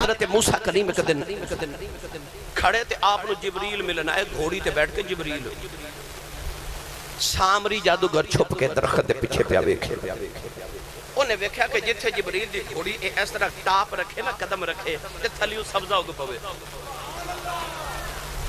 حضرت موسیٰ کلیم ایک دن کھڑے تے آپ نو جبریل ملنا ہے گھوڑی تے بیٹھ کے جبریل سامری جادوگر چھپ کے درخت دے پیچھے پہ ویکھے انہیں ویکھا کہ جتھے جبریل دی گھوڑی اس طرح ٹاپ رکھے نا قدم رکھے تے تھلیو سبزہ ہو پوے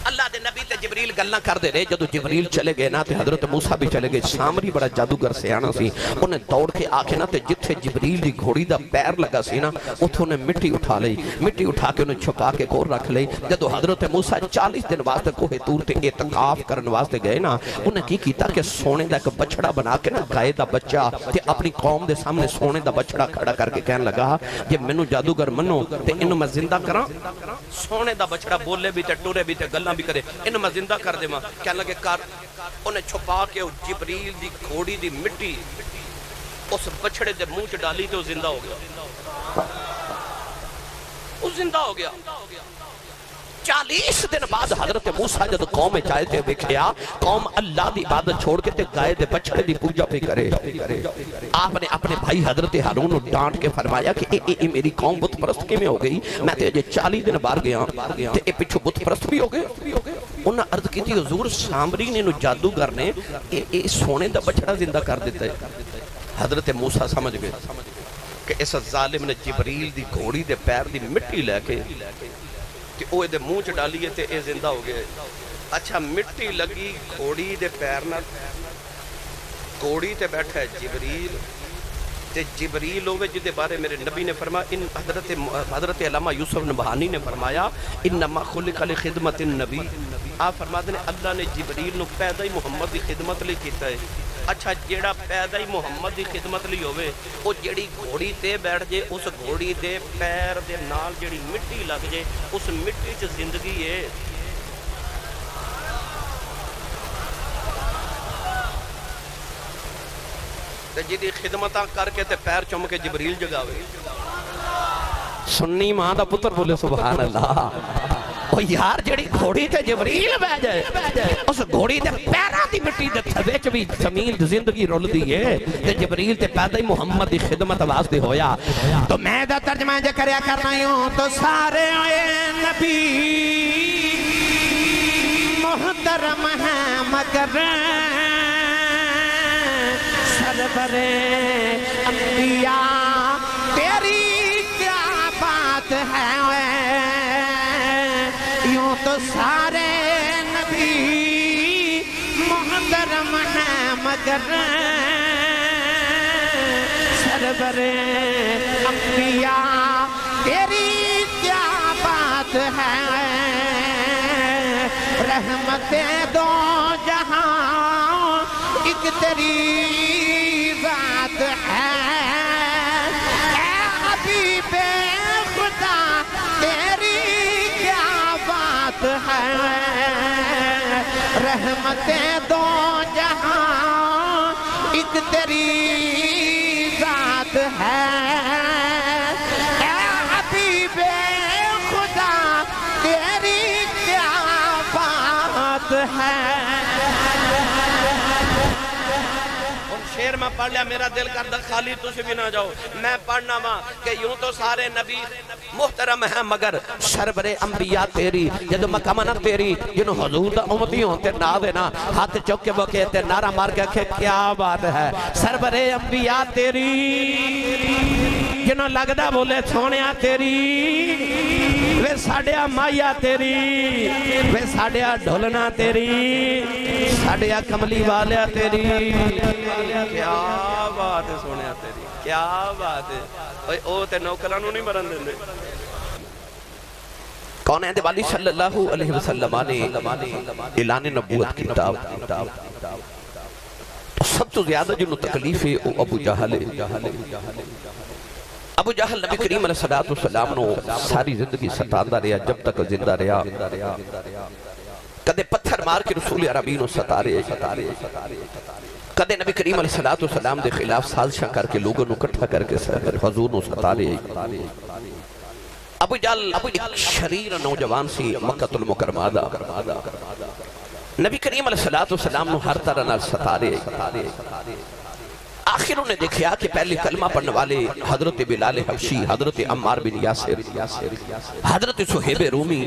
اللہ دے نبی تے جبریل گلنا کر دے رہے جدو جبریل چلے گئے نا تے حضرت موسیٰ بھی چلے گئے سامری بڑا جادوگر سے آنا سی انہیں دوڑ کے آکے نا تے جتھے جبریل دی گھوڑی دا پیر لگا سی نا اتھو انہیں مٹی اٹھا لئی مٹی اٹھا کے انہیں چھپا کے کور رکھ لئی جدو حضرت موسیٰ 40 دن واسطے کوہ طور تے اعتکاف کرن واسطے گئے نا انہیں کی کیتا کہ سونے دا ایک بچڑا بنا کے نا گائے دا بچہ تے اپنی قوم دے سامنے سونے دا بچڑا کھڑا کر کے کہنے لگا یہ منو جادوگر منو تے انہوں میں زندہ کران سونے دا بچڑا بولے بھی تے ٹورے بھی تے گلنا بھی کرے انہوں میں زندہ کر دے ماں کہنے لگے کار انہیں چھپا کے جبریل دی گھوڑی دی مٹی اس بچڑے دے منہ چ ڈالی تے وہ زندہ ہو گیا وہ زندہ ہو گیا 40 دن بعد حضرت موسیٰ جد قوم میں چاہے تھے بکھیا قوم اللہ دی عبادت چھوڑ کے تے گائے دے بچڑے دی پوجا پہ کرے آپ نے اپنے بھائی حضرت ہارون کو ڈانٹ کے فرمایا کہ اے میری قوم بت پرست کے میں ہو گئی میں تے 40 دن بار گیا تے اے پچھو بت پرست بھی ہو گئے انہاں عرض کی تھی حضور سامری نے جادوگر نے اے سونے دا بچڑا زندہ کر دیتا ہے حضرت موسیٰ سمجھ گئے کہ اس ظالم نے جبریل دی گھوڑی دے پیر دی مٹی لے کے کہ اوہ دے منہ چ ڈالیے تے اے زندہ ہو گئے اچھا مٹی لگی گھوڑی دے پیر نہ گھوڑی تے بیٹھا ہے جبریل تے جبریل ہوئے جدے بارے میرے نبی نے فرمایا ان حضرت علامہ یوسف نبہانی نے فرمایا انما خلق لخدمت النبی آپ فرما دیں اللہ نے جبریل نو پیدا ہی محمد دی خدمت لی کیتا ہے اچھا جیڑا پیدا ہی محمد دی خدمت لی ہوئے وہ جیڑی گھوڑی تے بیٹھ جے اس گھوڑی دے پیر دے نال جیڑی مٹی لگ جے اس مٹی چ زندگی ہے تے جیڑی خدمتاں کر کے تے پیر چم کے جبریل جگاوے سنی ماں دا پتر بولے سبحان اللہ وہ یار جڑی گھوڑی تے جبریل بہ جائے اس گھوڑی تے پیراں دی مٹی دے تھوے چ بھی زمین زندگی رول دی ہے تے جبریل تے پیدا ہی محمد دی خدمت واسطے ہویا تو میں دا ترجمہ جے کریا کرنا ہوں تو سارے نبی محترم ہیں مگر سرور انبیاء تیری کیا بات ہے یوں تو سارے نبی محترم ہیں مگر سرور انبیاء تیری کیا بات ہے رحمتیں دو جہاں ایک تیری ذات ہے اے حبیب خدا تیری کیا بات ہے رحمتیں دو جہاں ایک تیری ذات ہے اے حبیب خدا تیری کیا بات ہے شیر میں پڑھ لیا میرا دل کردہ خالی تُسے بھی نہ جاؤ میں پڑھنا ماں کہ یوں تو سارے نبی محترم ہیں مگر سرور انبیاء تیری جدو مکمنہ تیری جنہوں حضور دا امتی ہوں تے نہ دینا ہاتھ چک کے وہ کہتے نعرہ مار کے کہ کیا بات ہے سرور انبیاء تیری جنہوں لگدہ بولے سونیا تیری وے ساڑیا مائیا تیری وے ساڑیا ڈھولنا تیری ساڑیا کملی والیا تیری کیا بات ہے سونیا تیری کیا بات ہے او تے نوکرانوں نہیں مرن دیں دے کون ہے والی صلی اللہ علیہ وسلم نے اعلان نبوت کتاب سب تو زیادہ جنہوں تکلیف ہے وہ ابو جہل ابو جہل نبی کریم علیہ السلام نے ساری زندگی ستاندہ رہا جب تک زندہ رہا کدے پتھر مار کے رسول عربی نو ستا رہے کدے نبی کریم علیہ السلام دے خلاف سازشاں کر کے لوگوں نو کٹھا کر کے حضور نو ستا رہے ابو جہل ایک شریر نوجوان سی مکہ المکرمہ دا نبی کریم علیہ السلام نو ہر طرح نال ستا رہے آخر انہیں دیکھا کہ پہلے کلمہ پڑھنے والے حضرت بلال حبشی، حضرت عمار بن یاسر، حضرت صہیب رومی،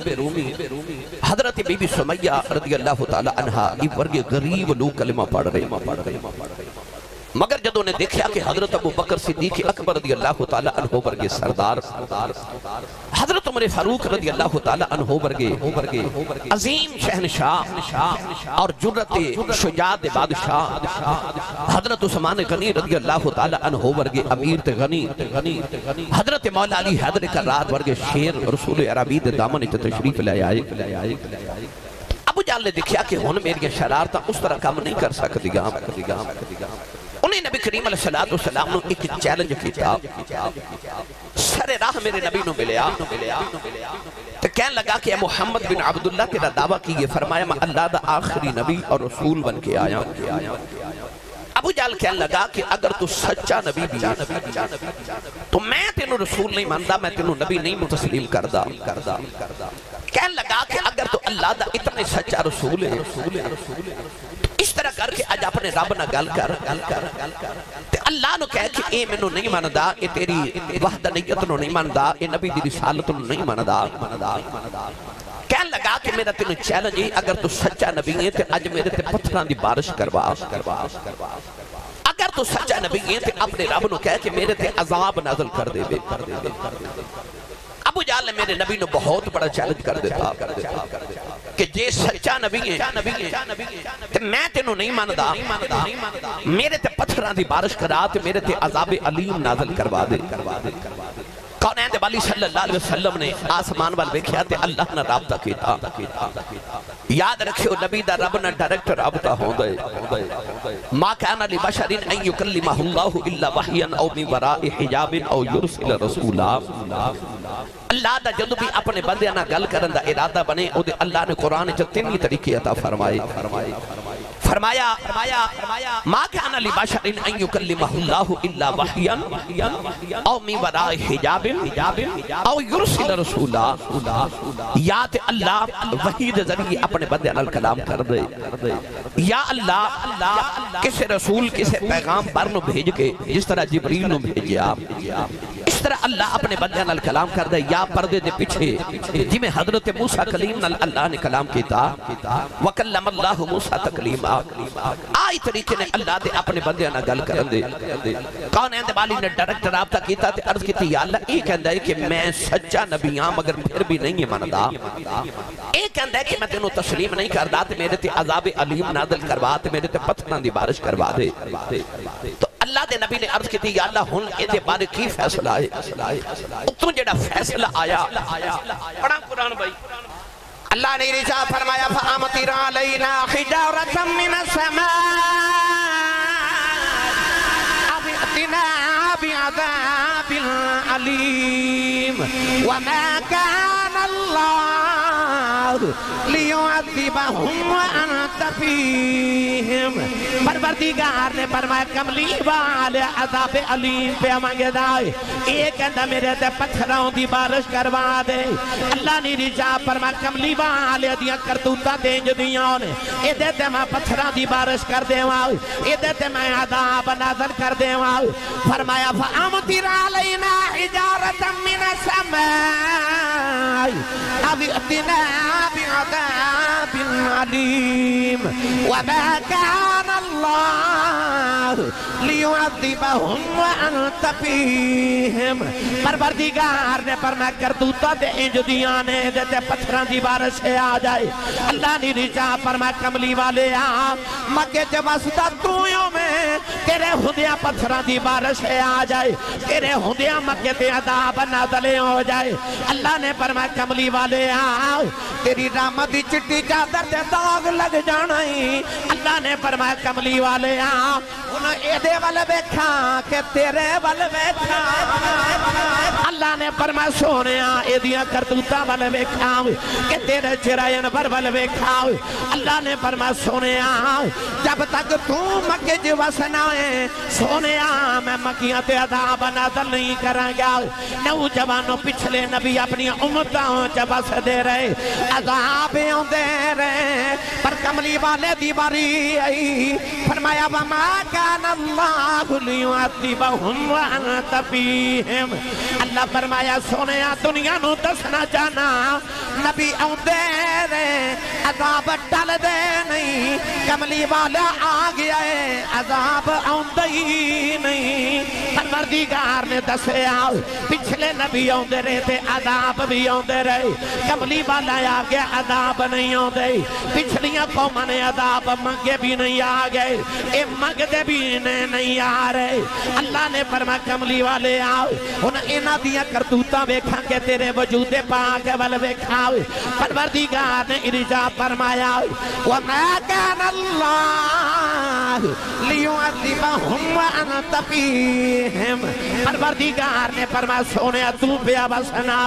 حضرت بی بی سمیہ رضی اللہ تعالی عنہ یہ ورگے غریب لوگ کلمہ پڑھ رہے، مگر جدوں نے دیکھا کہ حضرت ابو بکر صدیق اکبر رضی اللہ تعالی عنہ ورگے سردار، حضرت عمر فاروق رضی اللہ تعالی عنہ ورگے عظیم شہنشاہ اور جرت شجاعت بادشاہ، حضرت عثمان غنی رضی اللہ تعالی عنہ ورگے امیر غنی، حضرت مولا علی حیدر کرات ورگے شیر رسول عربی دے دامن تے تشریف لے آئے۔ ابو جہل نے دیکھا کہ ہن میری شرارتاں اس طرح کام نہیں کر سکتی گا، انہیں نبی کریم علیہ السلام نے ایک چیلنج کیتا، سر راہ میرے نبی نو ملیا تو کہنے لگا کہ اے محمد بن عبداللہ تیرا دعویٰ کیے، فرمایا میں اللہ دا آخری نبی اور رسول بن کے آیا۔ ابو جہل کہنے لگا کہ اگر تو سچا نبی بھی تو میں تینوں رسول نہیں ماندا، میں تینوں نبی نہیں متسلیم کردا۔ کہنے لگا کہ اگر تو اللہ دا اتنے سچا رسول ہے اس طرح کر کے آج اپنے رب نہ گل کر، تے اللہ نو کہے کہ اے منو نہیں ماندا، اے تیری وحدانیت نو نہیں ماندا، اے نبی دی رسالت نو نہیں ماندا۔ کہنے لگا کہ میرا تینوں چیلنج ہے، اگر تو سچا نبی ہے تے اج میرے تے پتھراں دی بارش کروا، اگر تو سچا نبی ہے تے اپنے رب نو کہے کہ میرے تے عذاب نازل کر دے۔ ابو جہل نے میرے نبی نو بہت بڑا چیلنج کر دیتا کہ جے سچا نبی ہے تے میں تینوں نہیں ماندا، میرے تے پتھراں دی بارش کرا تے میرے تے عذاب علیم نازل کروا دے۔ کونین دے والی صلی اللہ علیہ وسلم نے آسمان وال ویکھیا تے اللہ نہ رابطہ کیتا۔ یاد رکھیو نبی دا رب نہ ڈائریکٹ رابطہ ہوندا ہے۔ ما کان لبشر ان یکلمہ اللہ الا وحیا او من وراء حجاب او یرسل رسولا۔ اللہ دا جدو بھی اپنے بندیاں نہ گل کرن دا ارادہ بنے او دے اللہ نے قرآن چ تین طریقے عطا فرمایا ما کان لبشر ان یکلمہ اللہ الا وحیا او من وراء حجاب او یرسل رسولا۔ یا تے اللہ وحی دے ذریعے اپنے بندیاں نال کلام کر دے، یا اللہ کسے رسول کسے پیغام بر نو بھیج کے جس طرح جبریل نو بھیجیا، اس طرح اللہ اپنے بندیاں نال کلام کر دے۔ یا پردے دے پیچھے جی میں حضرت موسیٰ کلیم نال اللہ نے کلام کیتا، وَكَلَّمَ اللَّهُ مُوسَىٰ تَكْلِيمًا، آئی طریقے نے اللہ دے اپنے بندیاں نال گل کرن دے۔ کونین دے والی نے ڈائریکٹ رابطہ کیتا تے عرض کیتی یا اللہ یہ کہندا ہے کہ میں سچا نبی ہاں مگر پھر بھی نہیں ماندا، یہ کہندا ہے کہ میں تینوں تسلیم نہیں کردا تے میرے تے عذاب علیم نازل کروا تے میرے تے پتھراں دی بارش کروا دے۔ تو اللہ دے نبی نے عرض کی تھی یا اللہ ہن اے دے بارے کی فیصلہ ہے؟ اتوں جڑا فیصلہ آیا پڑھا قرآن بھائی، اللہ نے رجا فرمایا فَأَمْطِرْ عَلَيْنَا حِجَارَةً مِّنَ السَّمَاءِ أَوْ ائْتِنَا بِعَذَابٍ أَلِيمٍ وَمَا كَانَ اللَّهُ لِيُعَذِّبَهُمْ وَأَنْتَ فِيهِمْ۔ پروردگار نے فرمایا کملی والے عذاب علیم پہ مانگے دائے، ایک کہندا میرے تے پتھراں دی بارش کروا دے۔ اللہ نے رجا فرمایا کملی والے دیاں کرتوتاں دینج دیاں نے، اے دے تے میں پتھراں دی بارش کر دیواں، اے دے تے میں عذاب نازل کر دیواں۔ فرمایا فَأَمْطِرْ عَلَيْنَا حِجَارَةً مِّنَ السَّمَاءِ أَوْ ائْتِنَا بِعَذَابٍ أَلِيمٍ وَمَا كَانَ اللَّهُ لِيُعَذِّبَهُمْ وَأَنْتَ فِيهِمْ۔ پروردگار نے فرمایا کرتوتاں تے انج دیاں نے دے تے پتھراں دی بارش آ جائے۔ اللہ نے رجا فرمایا کملی والے مکے تے واسطہ تویوں میں تیرے ہندیاں پتھراں دی بارش آ جائے، تیرے ہندیاں مکے تے عذاب نازل ہو جائے۔ اللہ نے فرمایا کملی والے تیری رحمت دی چٹی چادر تے داغ لگ جانا ہی۔ اللہ نے فرمایا کملی والے انہوں اے دے وال بیٹھا کہ تیرے وال بیٹھا۔ اللہ نے فرمایا سونے اے دیا کرتوتاں وال بیٹھا کہ تیرے چرائن پر وال بیٹھا۔ اللہ نے فرمایا سونے جب تک تو مکے جو وسنا ہے سونے میں مکیاں تے عذاب نازل نہیں کریں گا۔ نوجوانوں پچھلے نبی اپنی امتوں جب دس دے رہے عذاب آندے رہے پر کملی والے دی باری آئی فرمایا وما کان اللہ لیعذبہم وانت فیہم اللہ فرمایا سونیا دنیا نو دسنا چاہنا نبی آندے رہے عذاب ڈال دے نہیں کملی والا آ گیا ہے عذاب آندے ہی نہیں پروردگار نے دسے آؤ پچھلے نبی آندے رہے تھے عذاب بھی آندے رہے کملی والا آ گیا عذاب نہیں آندے پچھلیاں قوموں نے عذاب منگے بھی نہیں آ گئے اے منگدے بھی نہیں آ رہے اللہ نے فرمایا کملی والے آؤ انہاں دیاں کرتوتاں ویکھاں کہ تیرے وجود پاک ول ویکھاؤ پروردگار نے ارشاد فرمایا وما كان اللہ لیعذبہم وانت فیہم پروردگار نے فرمایا سونے تو پیا بسنا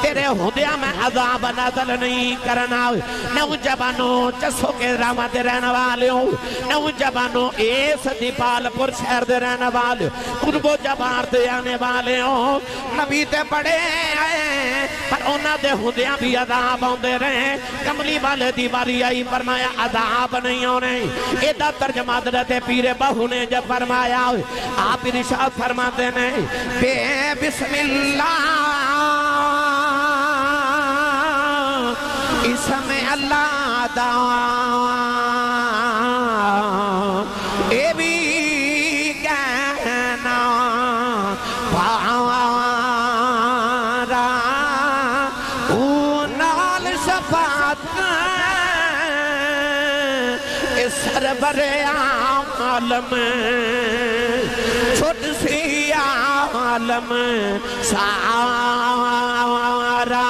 تیرے ہدیہ میں عذاب نازل نہیں کرنا نوجوانوں چسو کے رامہ دے رہنے والے ہوں نوجوانوں ایس دیپال پر شہر دے رہنے والے قرب و جبار دے آنے والے ہوں نبی تے پڑے آئے پر انہاں دے ہدیہ بھی عذاب ہوندے رہے کملی والے دی باری آئی فرمایا عذاب نہیں ہونے ایدہ ترجمہ حضرت پیر بہو نے جب فرمایا آپ ارشاد فرماتے ہیں بے بسم اللہ اسم اللہ دعا اے بھی کہنا پارا نال شفاعت سرور عالم چھوٹ سی عالم سارا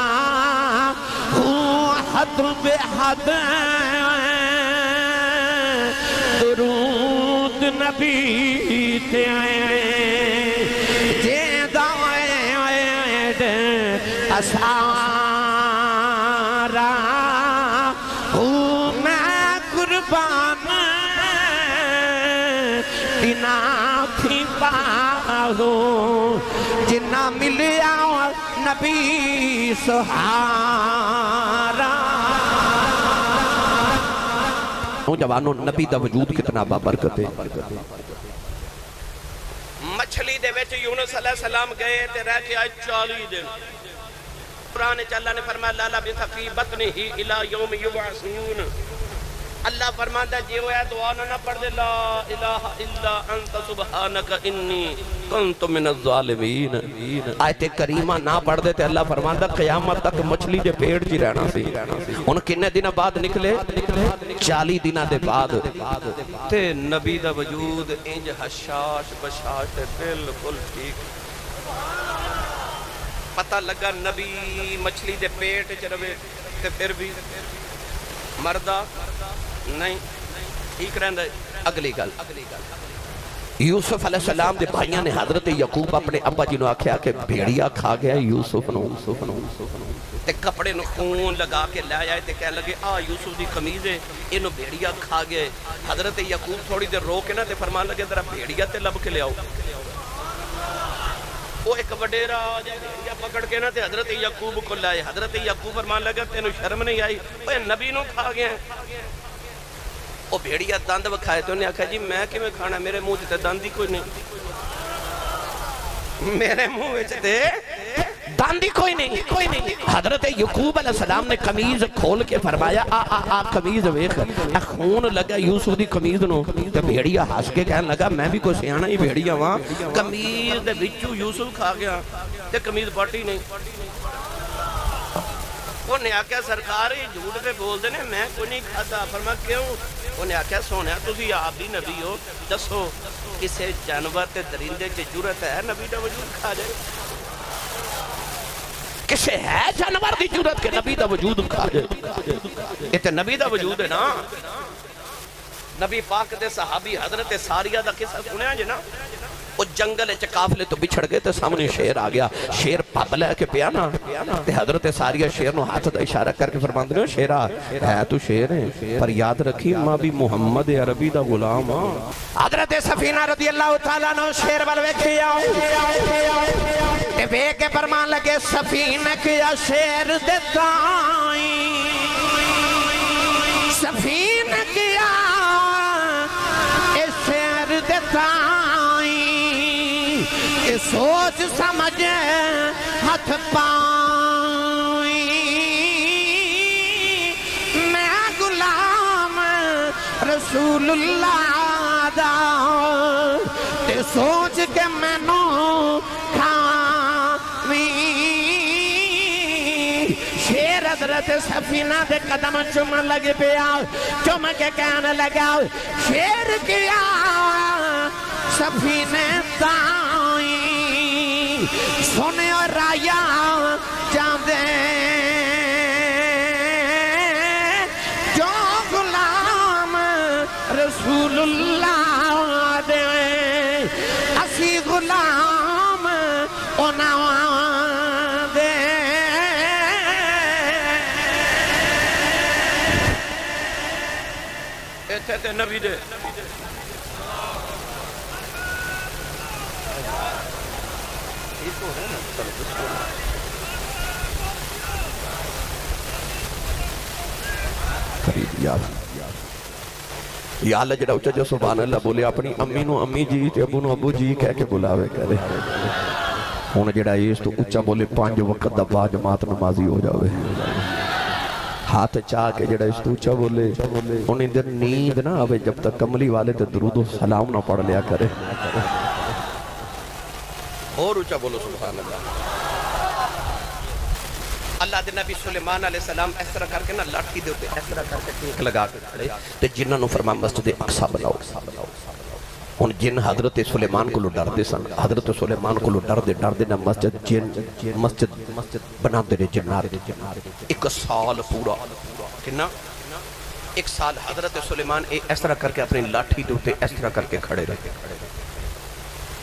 حد بے حد درود نبی تے جیدہ اسارا میں قربان دینا تھی پاہو جنہ ملیا نبی سہارا نوجوانوں نبی دا وجود کتنا بابرکت ہے مچھلی دے ویچ یونس علیہ السلام گئے تے رہ کے آئے 40 دن قرآن اللہ نے فرمایا لالا بِثَفِي بَطْنِهِ إِلَى يَوْمِ يُبْعَثُونَ اللہ فرماتا جی ہویا دعا نہ پڑھ دے لا الہ الا انت سبحانک انی کنت من الظالمین آیت کریمہ نہ پڑھ دے تے اللہ فرماتا قیامت تک مچھلی دے پیڑ جی رہنا سی ان کنے دنہ بعد نکلے 40 دنہ دے بعد تے نبی دا وجود انج حشاش بشاش تے بالکل ٹھیک پتہ لگا نبی مچھلی دے پیٹ چروے تے پھر بھی مردہ نہیں ٹھیک رہندا ہے اگلی گل یوسف علیہ السلام دے بھائیاں نے حضرت یعقوب اپنے ابا جی نو آکھیا کہ بھیڑیا کھا گیا یوسف نو تے کپڑے نو خون لگا کے لے آئے تے کہہ لگے آ یوسف دی قمیض ہے اینو بھیڑیا کھا گئے حضرت یعقوب تھوڑی دیر رو کے نا تے فرمان لگے ذرا بھیڑیا تے لب کے لے آؤ وہ ایک وڈیرا یا پکڑ کے نا تے حضرت یعقوب کو لائے حضرت یعقوب فرمان لگا تینو شرم نہیں آئی اوہ نبی نو کھا گیا وہ بھیڑیا دند وکھائے تو انہیں آکھا جی میں کہ میں کھانا میرے منہ تے دند ہی کوئی نہیں میرے منہ تے دند ہی کوئی نہیں حضرت یعقوب علیہ السلام نے قمیض کھول کے فرمایا آ قمیض ویکھ خون لگا یوسف دی قمیض نو تے بھیڑیا ہنس کے کہنے لگا میں بھی کوئی سیانا ہی بھیڑیا وہاں قمیض دے وچوں یوسف کھا گیا تے قمیض پاٹی نہیں انہیں آکھیا سرکار ہی جھوٹ پہ بول دینے میں کوئی نہیں کھاتا فرما کیوں انہیں آکھیا سونے تسی آپ بھی نبی ہو دسو کسے جانور تے درندے چے جرت ہے نبی دا وجود کھا جائے کسے ہے جانور دی جرت کے نبی دا وجود کھا جائے یہ تے نبی دا وجود ہے نا نبی پاک دے صحابی حضرت ساریہ دا قصہ سنیا جی نا وہ جنگل قافلے تو بچھڑ گئے تے سامنے شیر آ گیا. شیر پب لے کے پیا نا تے حضرت ساریہ شیر نو ہاتھ دا اشارہ کر کے فرماندے نے شیرا ہے تو شیر ہے پر یاد رکھی ماں بھی محمد عربی دا غلام ہاں. حضرت سفینہ رضی اللہ تعالیٰ عنہ شیر بل ویکھیا تے ویکھ کے فرمان لگے سفینہ کیا شیر دے تائیں سفینہ کیا شیر دے تائیں سوچ سمجھ ہاتھ پائیں میں غلام رسول اللہ دا تے سوچ کے میں نو کھاویں. شیر حضرت سفینہ دے قدم چومن لگ پیا چوم کے کہنے لگا شیر کیا سفینہ تائیں سنے اور رایا جاندے جو غلام رسول اللہ دے اسی غلام انہاں دے. ایتھے تے نبی دے یا اللہ جڑا اچھا جو سبحان اللہ بولے اپنی امی نو امی جی تے ابو نو ابو جی کہہ کے بلاوے کرے. ہون جڑا اس تو اچھا بولے 5 وقت دا با جماعت نمازی ہو جاوے. ہاتھ چاہ کے جڑا اس تو اچھا بولے انہیں دن نیند نہ آوے جب تک کملی والے تے درود و سلام نہ پڑھ لیا کرے. اور اچھا بولو سبحان اللہ. اللہ دے نبی سلیمان علیہ السلام اس طرح کر کے نا لاٹھی دے ہوتے اس طرح کر کے ٹیک لگا کے کھڑے تے جنہاں نو فرمان مسجد اقصی بناؤ. ان جن حضرت سلیمان کو ڈر دے سن حضرت سلیمان کو ڈر دے نا مسجد بنا دے جنار. 1 سال پورا کنا 1 سال حضرت سلیمان اس طرح کر کے اپنی لاٹھی دے ہوتے اس طرح کر کے کھڑے رہے.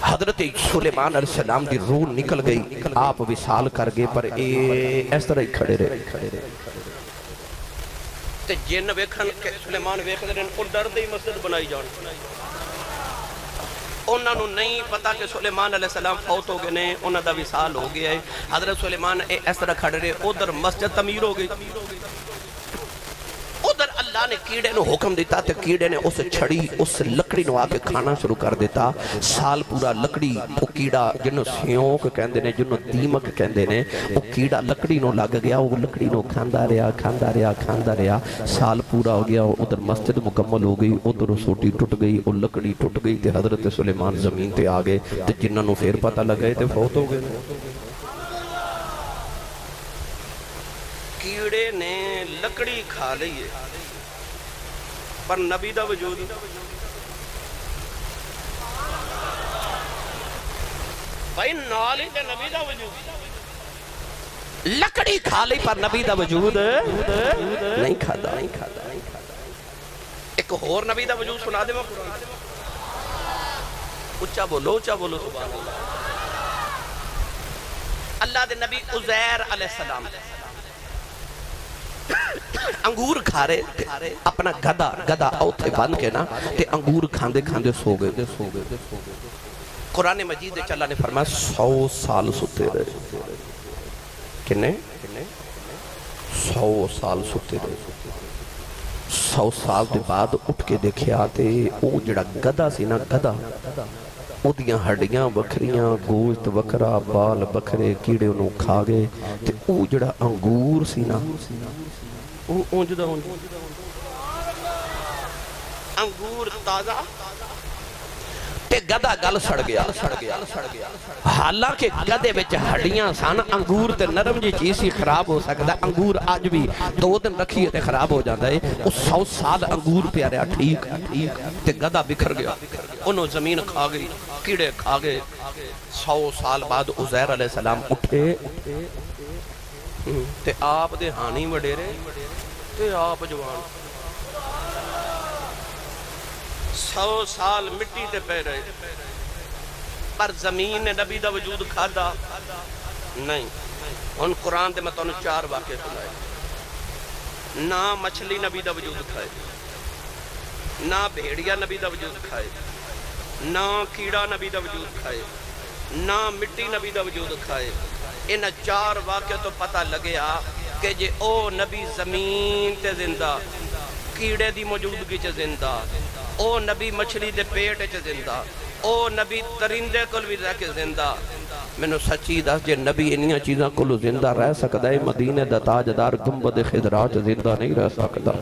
حضرت سلیمان علیہ السلام دی روح نکل گئی آپ وصال کر گئے پر اس طرح ہی کھڑے رہے. تے جن ویکھن کہ سلیمان ویکھ دے ان ڈر دے مسجد بنائی جان. انہاں نو نہیں پتا کہ سلیمان علیہ السلام فوت ہو گئے نے انہاں دا وصال ہو گیا ہے. حضرت سلیمان اس طرح کھڑے رہے ادھر مسجد تعمیر ہو گئی. ادھر اللہ نے کیڑے نو حکم دیتا تے کیڑے نے اس چھڑی اس لکڑی نو آ کے کھانا شروع کر دیتا. سال پورا لکڑی وہ کیڑا جنہوں سیونک کہندے نے جنہوں دیمک کہندے نے وہ کیڑا لکڑی نو لگ گیا وہ لکڑی نو کھاندا رہا. سال پورا ہو گیا ادھر مسجد مکمل ہو گئی ادھر سوٹی ٹوٹ گئی وہ لکڑی ٹوٹ گئی تے حضرت سلیمان زمین تے آ گئے تے جنہاں نو پھر پتہ لگے تے فوت ہو گئے. کیڑے نے لکڑی کھا لئیے پر نبی دا وجود بھائی نالی تے نبی دا وجود لکڑی کھا لئی پر نبی دا وجود نہیں کھادا. ایک اور نبی دا وجود سنا دے میں قرآن اچھا بولو سبحان اللہ. اللہ دے نبی عزیر علیہ السلام انگور کھا رہے اپنا گدا اوتھے بند کے نا تے انگور کھاندے سو گئے. قرآن مجید اللہ نے فرمایا 100 سال ستے رہے. کنے 100 سال ستے رہے. 100 سال دے بعد اٹھ کے دیکھیا تے او جڑا گدا سی نا گدا او دیاں ہڈیاں بکھریاں گوشت بکرا بال بکرے کیڑے انہوں کھا گئے تے او جڑا انگور سی نا او اونجدہ انگور تازہ تے گدا گل سڑ گیا. حالانکہ گدے وچ ہڈیاں سان انگور تے نرم جی چیز ہی خراب ہو سکتا. انگور آج بھی 2 دن رکھیے تے خراب ہو جاتا ہے. اس 100 سال انگور پہ رہا ٹھیک تے گدا بکھر گیا انہوں زمین کھا گئی کیڑے کھا گئے. 100 سال بعد عزیر علیہ السلام اٹھے تے آپ دے ہانی وڈیرے تے آپ جوان. 100 سال مٹی تے پہ رہے پر زمین نے نبی دا وجود کھادا نہیں. ان قرآن دے میں تو 4 واقعے سنائے. نہ مچھلی نبی دا وجود کھائے، نہ بھیڑیا نبی دا وجود کھائے، نہ کیڑا نبی دا وجود کھائے، نہ مٹی نبی دا وجود کھائے. ان 4 واقعے تو پتہ لگیا کہ جے او نبی زمین تے زندہ، کیڑے دی موجودگی چ زندہ، او نبی مچھلی دے پیٹ چ زندہ، او نبی ترندے کل بھی رہ کے زندہ. میں نے سچی دس جے نبی انیاں چیزاں کلو زندہ رہ سکتا ہے، مدینہ دا تاجدار گنبد خضرا چ زندہ نہیں رہ سکتا.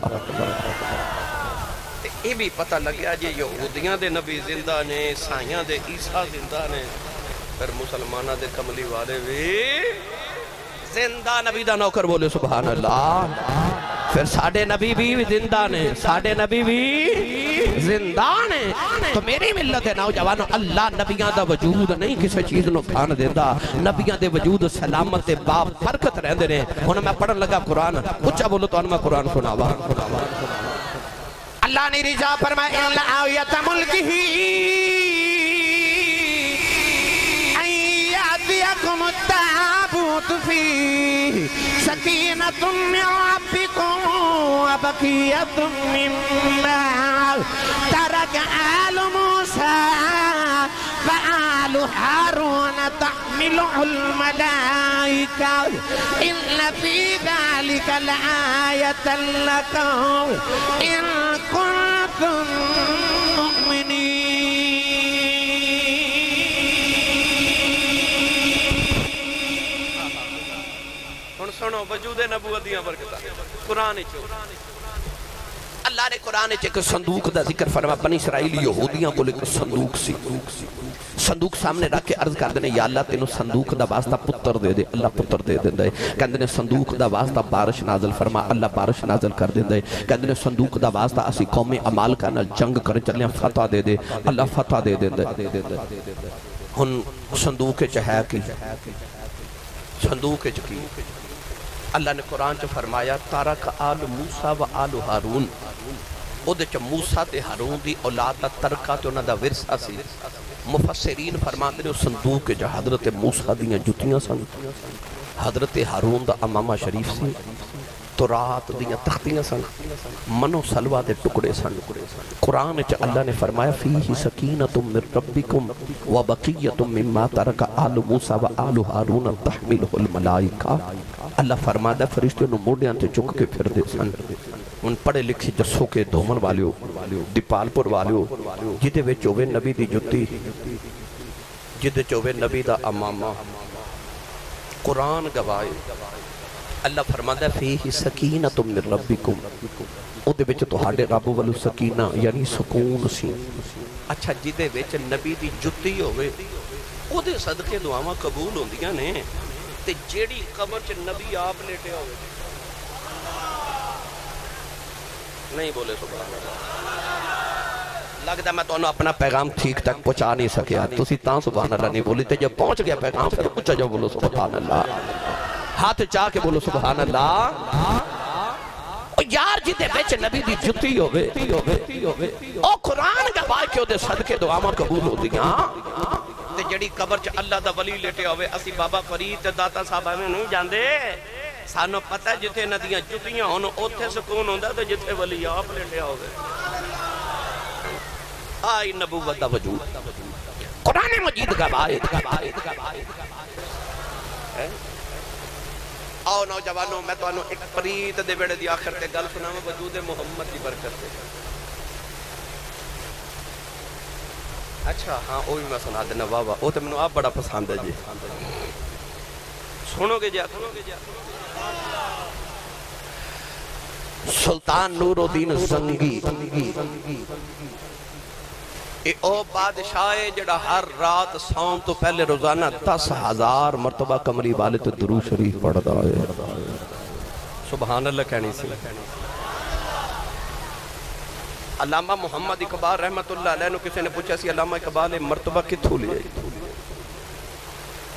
یہ بھی پتہ لگیا جے یہودیاں دے نبی زندہ نے، عیسائیاں دے عیسیٰ زندہ نے، پھر مسلمانہ دے کملی والے بھی زندہ. نبی دا نوکر بولے سبحان اللہ. پھر ساڑھے نبی بھی زندہ نے، ساڑھے نبی بھی زندہ نے. تو میری ملت ہے نوجوانوں، اللہ نبیاں دا وجود نہیں کسی چیز نو کھان دیندہ. نبیاں دے وجود سلامت با برکت رہ دے رہے. انہوں میں پڑھن لگا قرآن، اچھا بولو تو انہوں میں قرآن سناوا. اللہ نے رجا فرمائے اِنَّ آیَةَ مُلْكِهِ يَأْتِيَكُمُ التَّابُوتُ فِيهِ سَكِينَةٌ مِّن رَّبِّكُمْ وَبَقِيَّةٌ مِّمَّا تَرَكَ آلُ مُوسَىٰ وَآلُ هَارُونَ تَحْمِلُهُ الْمَلَائِكَةُ إِنَّ فِي ذَلِكَ لَآيَةً لَّكُمْ إِن كُنتُم مُّؤْمِنِينَ. سنو وجود نبوتیاں برکتہ قرآن چو. اللہ نے قرآن چو ایک صندوق دا ذکر فرما. بنی اسرائیل یہودیاں کو ایک صندوق سی، صندوق سامنے رکھ کے عرض کر دینے یا اللہ تینوں صندوق دا واسطہ پتر دے دے. اللہ پتر دے دے. کہندے نے صندوق دا واسطہ بارش نازل فرما. اللہ بارش نازل کر دے. کہندے نے صندوق دا واسطہ اسی قوم عمال کا نال جنگ کرے چلے فتح دے دے. اللہ فتح دے دے. ہن صندوق چ ہے کی، صندوق چ کی اللہ نے قرآن چ فرمایا تارک آل موسیٰ و آل ہارون. او دے چ موسیٰ تے ہارون دی اولاد دا ترکہ تے انہاں دا ورثہ سی. مفسرین فرماتے نے صندوق کے جا حضرت موسیٰ دیاں جتیاں سن، حضرت ہارون دا امامہ شریف سی، تورات دیاں تختیاں سن، منو سلوہ دے ٹکڑے سن. قرآن چ اللہ نے فرمایا فیہ سکینۃ من ربکم وبقیۃ مما ترک آل موسیٰ و آل ہارون تحملہ الملائکہ. اللہ فرماتا ہے فرشتے انہوں موڑیاں تے چک کے پھر دے سن. ان پڑھے لکھے جسوں کے دومن والیو، دیپال پور والیو، جدے وے چوبے نبی دی جتی، جدے چوبے نبی دا امامہ. قرآن گوائے اللہ فرماتا ہے فیہ سکینۃ من ربکم. او دے وچ تہاڈے رب والو سکینہ یعنی سکون سی. اچھا جدے وچ نبی دی جتی ہوئے او دے صدقے دعاواں قبول ہوندیاں نے. تے جیڑی قبر چ نبی آپ لیٹے ہوئے نہیں بولے سبحان اللہ. لگتا میں تو اپنا پیغام ٹھیک تک پہنچا نہیں سکیا. تسی تاں سبحان اللہ نہیں بولی تے جب پہنچ گیا پیغام پھر اچھا جو بولو سبحان اللہ. ہاتھ چاہ کے بولو سبحان اللہ. یار جدے بیچ نبی دی جتی ہوئے او قرآن کا باقی ہو دے صدقے دعاواں قبول ہو دیاں. تے جڑی قبر چ اللہ دا ولی لیٹے ہوئے اسی بابا فرید تے داتا صاحب میں نہیں جاندے. سانو پتہ ہے جتے ندیاں جتیاں ہونو اوتھے سکون ہوندا تے جتے ولی آپ لیٹے ہوئے. آئی نبوت دا وجود قرآن مجید کا باعث. آؤ نوجوانوں میں تو ایک فرید دے بیڑے دی آخر تے گل سنا میں وجود محمد دی برکت تے. اچھا ہاں وہ بھی میں سنا دینا. واہ واہ وہ تو میں آپ بڑا پسند ہے جی. سنو گے جا سلطان نور الدین زنگی او بادشاہ جڑا ہر رات سون تو پہلے روزانہ 10,000 مرتبہ کملی والے تو درود شریف پڑھتا ہے. سبحان اللہ کہنی سی. علامہ محمد اقبال رحمت اللہ علیہ نے کسی نے پوچھا سی علامہ اقبال مرتبہ کتھوں لے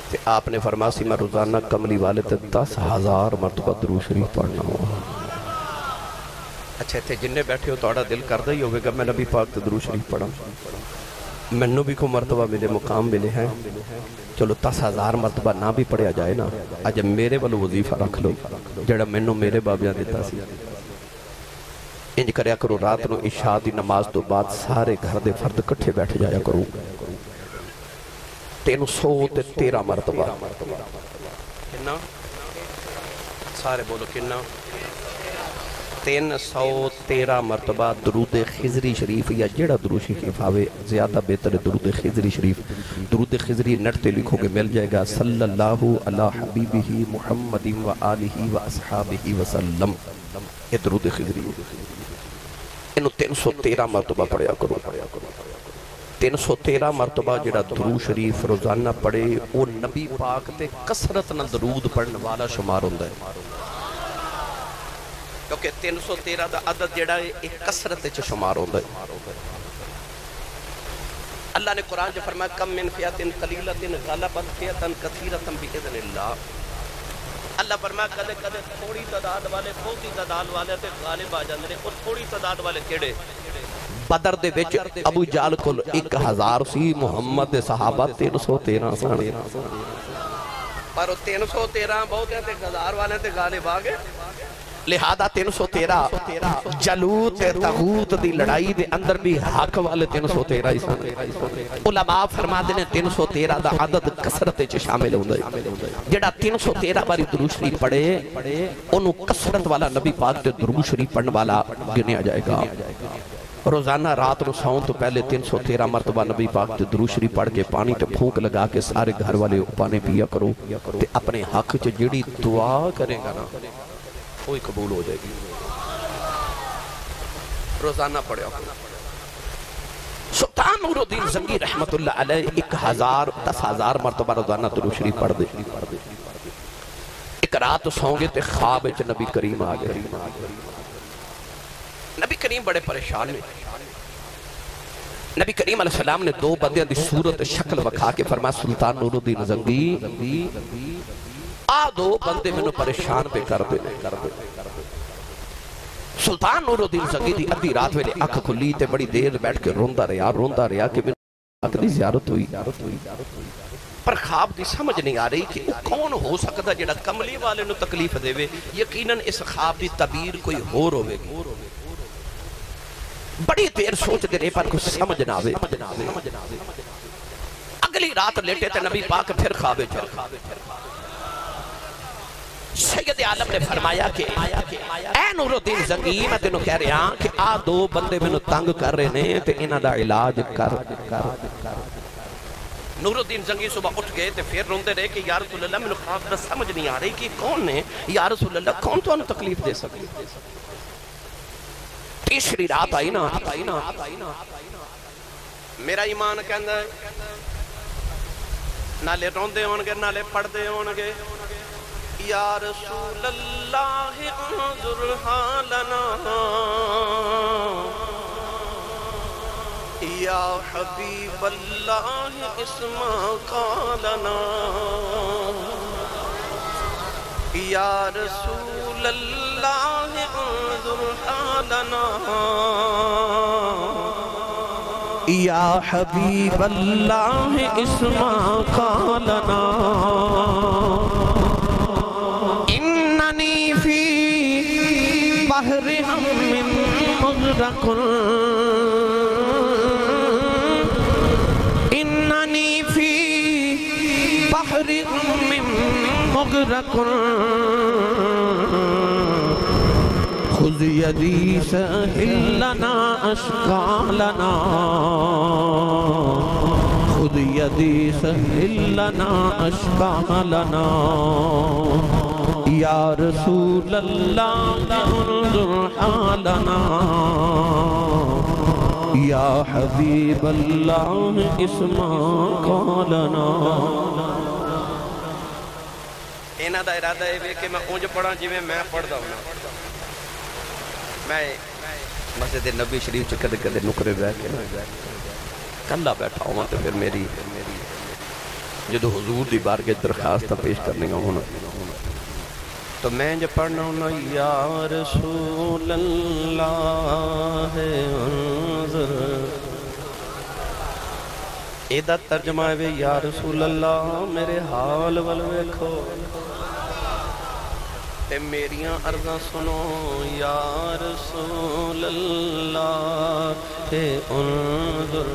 تے آپ نے فرمایا سی میں روزانہ کملی والے تے 10,000 مرتبہ درود شریف پڑھنا ہوا. اچھا تھے جنہیں بیٹھے ہو توڑا دل کر دے ہی ہوگے گا میں نبی پاک تے درود شریف پڑھا. منو بھی کو مرتبہ ملے مقام ملے ہیں چلو 10,000 مرتبہ نہ بھی پڑھیا جائے نا اج میرے والو وظیفہ رکھ لو جڑا منو میرے بابیاں دیتا سی انج کریا کرو رات نو عشاء دی نماز تو بعد سارے گھر دے فرد کٹھے بیٹھ جایا کرو 313 مرتبہ کنا سارے بولو کنا 313 مرتبہ درود خضری شریف یا جیڑا درود شریف آوے زیادہ بہتر ہے درود خضری شریف درود خضری نٹتے لکھو گے مل جائے گا صلی اللہ علی حبیبہ محمد و آلہ و اصحابہ وسلم یہ درود خضری انہوں 313 مرتبہ پڑھیا کرو 313 مرتبہ جڑا درود شریف روزانہ پڑھے وہ نبی پاک تے کثرت نہ درود پڑھنے والا شمار ہوندہ ہے کیونکہ 313 دا عدد جڑا ہے ایک کثرت چ شمار ہوندہ ہے اللہ نے قرآن جو فرمایا کم من فیات قلیلت غلبت فیات کثیرت باذن اللہ اللہ فرمایا کدے کدے تھوڑی تعداد والے بہتی تعداد والے تے غالب آ جاندے نے اور تھوڑی تعداد والے کیڑے بدر دے وچ ابو جہل کول 1000 سی محمد دے صحابہ 313 سن پر 313 بہت تے 1000 والے تے غالب آ گئے لہذا 313 جلوت تغوت دی لڑائی دے اندر بھی حق والے 313 ہی سن علماء فرما دے نے 313 دا عدد کثرت چ شامل ہوندا ہے جڑا 313 باری درود شریف پڑھے اونوں کثرت والا نبی پاک تے درود شریف پڑھن والا گنیا جائے گا روزانہ رات نو سون تو پہلے 313 مرتبہ نبی پاک تے درود شریف پڑھ کے پانی تے پھونک لگا کے سارے گھر والے پانی پیا کرو تے اپنے حق چ جڑی دعا کرے گا نا وہی قبول ہو جائے گی روزانہ پڑھے سلطان نور الدین زنگی رحمت اللہ علیہ 10,000 مرتبہ روزانہ درود شریف پڑھ دے ایک رات سونگے تے خواب وچ نبی کریم آ گئے نبی کریم بڑے پریشان میں نبی کریم علیہ السلام نے 2 بندیاں دی صورت شکل وکھا کے فرمایا سلطان نور الدین زنگی آ 2 بندے میں پریشان پہ کر دے سلطان نور الدین زنگی دی ادھی رات ویلے اکھ کھلی تے بڑی دیر بیٹھ کے روندہ رہا کہ میں اکھ زیارت ہوئی پر خواب دی سمجھ نہیں آ رہی کہ کون ہو سکتا جڑا کملی والے نو تکلیف دے وے یقیناً اس خواب دی تعبیر کوئی ہور ہوئے گی بڑی دیر سوچ دے رہے پر کچھ سمجھ نہ آوے اگلی رات لیٹے تے نبی پاک پھر خوابے چل سید عالم نے فرمایا کہ اے نور الدین زنگی میں تینوں کہہ رہا ہاں کہ آ 2 بندے میں تنگ کر رہے ہیں تے انہاں دا علاج کر نور الدین زنگی صبح اٹھ گئے تے پھر روندے رہے کہ یا رسول اللہ میں خواب نہ سمجھ نہیں آ رہی کہ کون نے یا رسول اللہ کون تو انہوں تکلیف دے سکے تیسری رات آئی نا میرا ایمان کہندہ ہے نالے روندے ہونگے نالے پڑھدے ہونگے یا رسول اللہ انظر حالنا یا حبیب اللہ اسمع قالنا یا رسول اللہ انظر حالنا یا حبیب اللہ اسمع قالنا اننی فی بحر ہم مغرق اننی فی بحر ہم مغرق خذ یدی سہل لنا اشکالنا خذ یدی سہل لنا اشکالنا یا رسول اللہ انظر حالنا یا حبیب اللہ اسمع قالنا اینا دا ارادہ ہے کہ میں اونج پڑھا جی میں پڑھ دا ہوں میں مسجد نبی شریف چکر کدے نکرے بیٹھ کے کلا بیٹھا ہوں تو پھر میری جدو حضور دی بارگاہ درخواست پیش کرنے گا ہونا تو میں جو پڑھنا ہونا یا رسول اللہ انظر ایدہ ترجمہ ہے یا رسول اللہ میرے حال والویکھو تے میریاں عرضاں سنو یا رسول اللہ تے انظر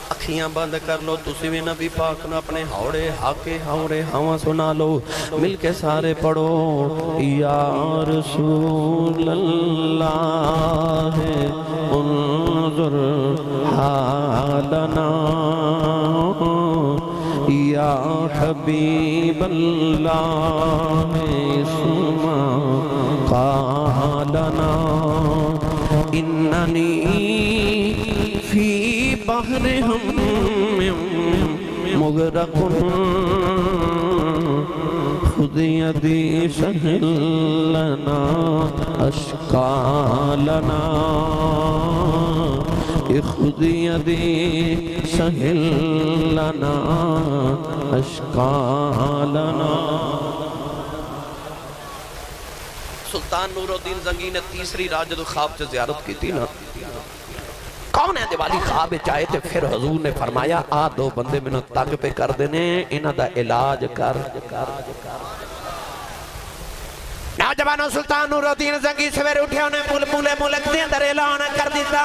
اکھیاں بند کر لو تسی بھی نبی پاک نہ اپنے ہاوڑے ہاکے ہاوڑے ہاں سنا لو مل کے سارے پڑھو یا رسول اللہ انظر حالنا یا حبیب اللہ اسمع قالنا اننی فی بحر ہم مغرق خذ یدی سہل لنا اشکالنا خذ یدی سہل لنا اشکالنا سلطان نور الدین زنگی نے تیسری رات جدو خواب سے زیارت کی تھی نا کون ہے دیوالی خواب چاہے تھے پھر حضور نے فرمایا آ دو بندے میں نے تنگ پہ کر دینے انہاں دا علاج کر نوجوانوں سلطان نور الدین زنگی سویر اٹھے انہیں ملک دے اندر اعلان کر دیتا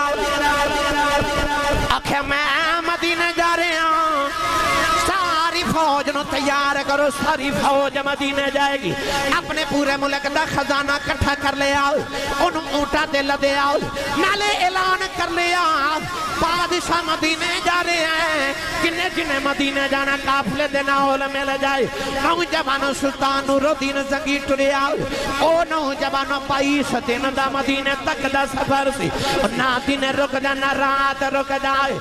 آکھے میں مدینہ جا رہے ہوں ساری فوج نو تیار کرو ساری فوج مدینہ جائے گی اپنے پورے ملک دا خزانہ کٹھا کر لے آؤ انہوں اونٹا دل دے آؤ نالے اعلان کر لے آؤ بادشاہ مدینہ جا رہے ہیں جنہیں مدینہ جانا قافلے دینا ہول مل جائے نوجوانوں سلطان نور الدین زنگی ٹرے آؤ او نوجوانوں پائیس دن دا مدینہ تک دا سفر سی نہ دن رک جا نہ رات رک جائے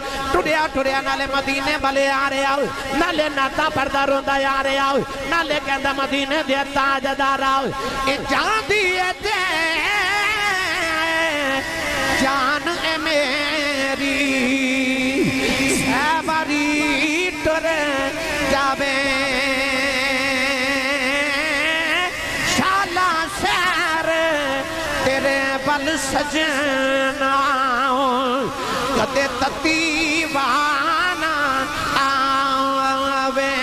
ٹریا نالے مدینہ بلے آ رہے آؤ نالے ناتا پردہ روندہ آ رہے آؤ نالے کہندہ مدینہ دیا تاجدار آؤ جان دیئے دے جان اے میری سیباری ٹرے جاوے شالا سیر تیرے بل سجنا کدے تتیوانا آوے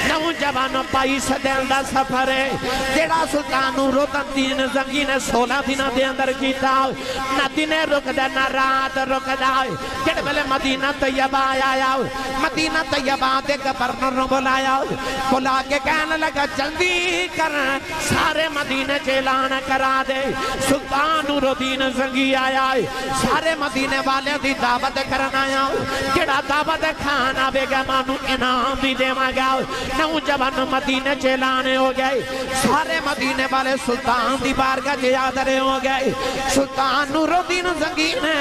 نوجوانوں پائیس دن دا سفر ہے جیڑا سلطان نور الدین زنگی نے 16 دنوں دے اندر کیتا نہ دن رک دے نہ رات رک جائے جڑے بلے مدینہ طیبہ آیا مدینہ طیبہ دے گورنر نے بلا کے کہنے لگا جلدی کر سارے مدینہ اعلان کرا دے سلطان نور الدین زنگی آیا سارے مدینہ والے دی دعوت کرنا آیا جڑا دعوت کھانا بیگا مانو انعام بھی دے مگا نوجوان مدینہ اعلان ہو گئے سارے مدینہ والے سلطان دی بارگاہ کے آدرے ہو گئے سلطان نور الدین زنگی نے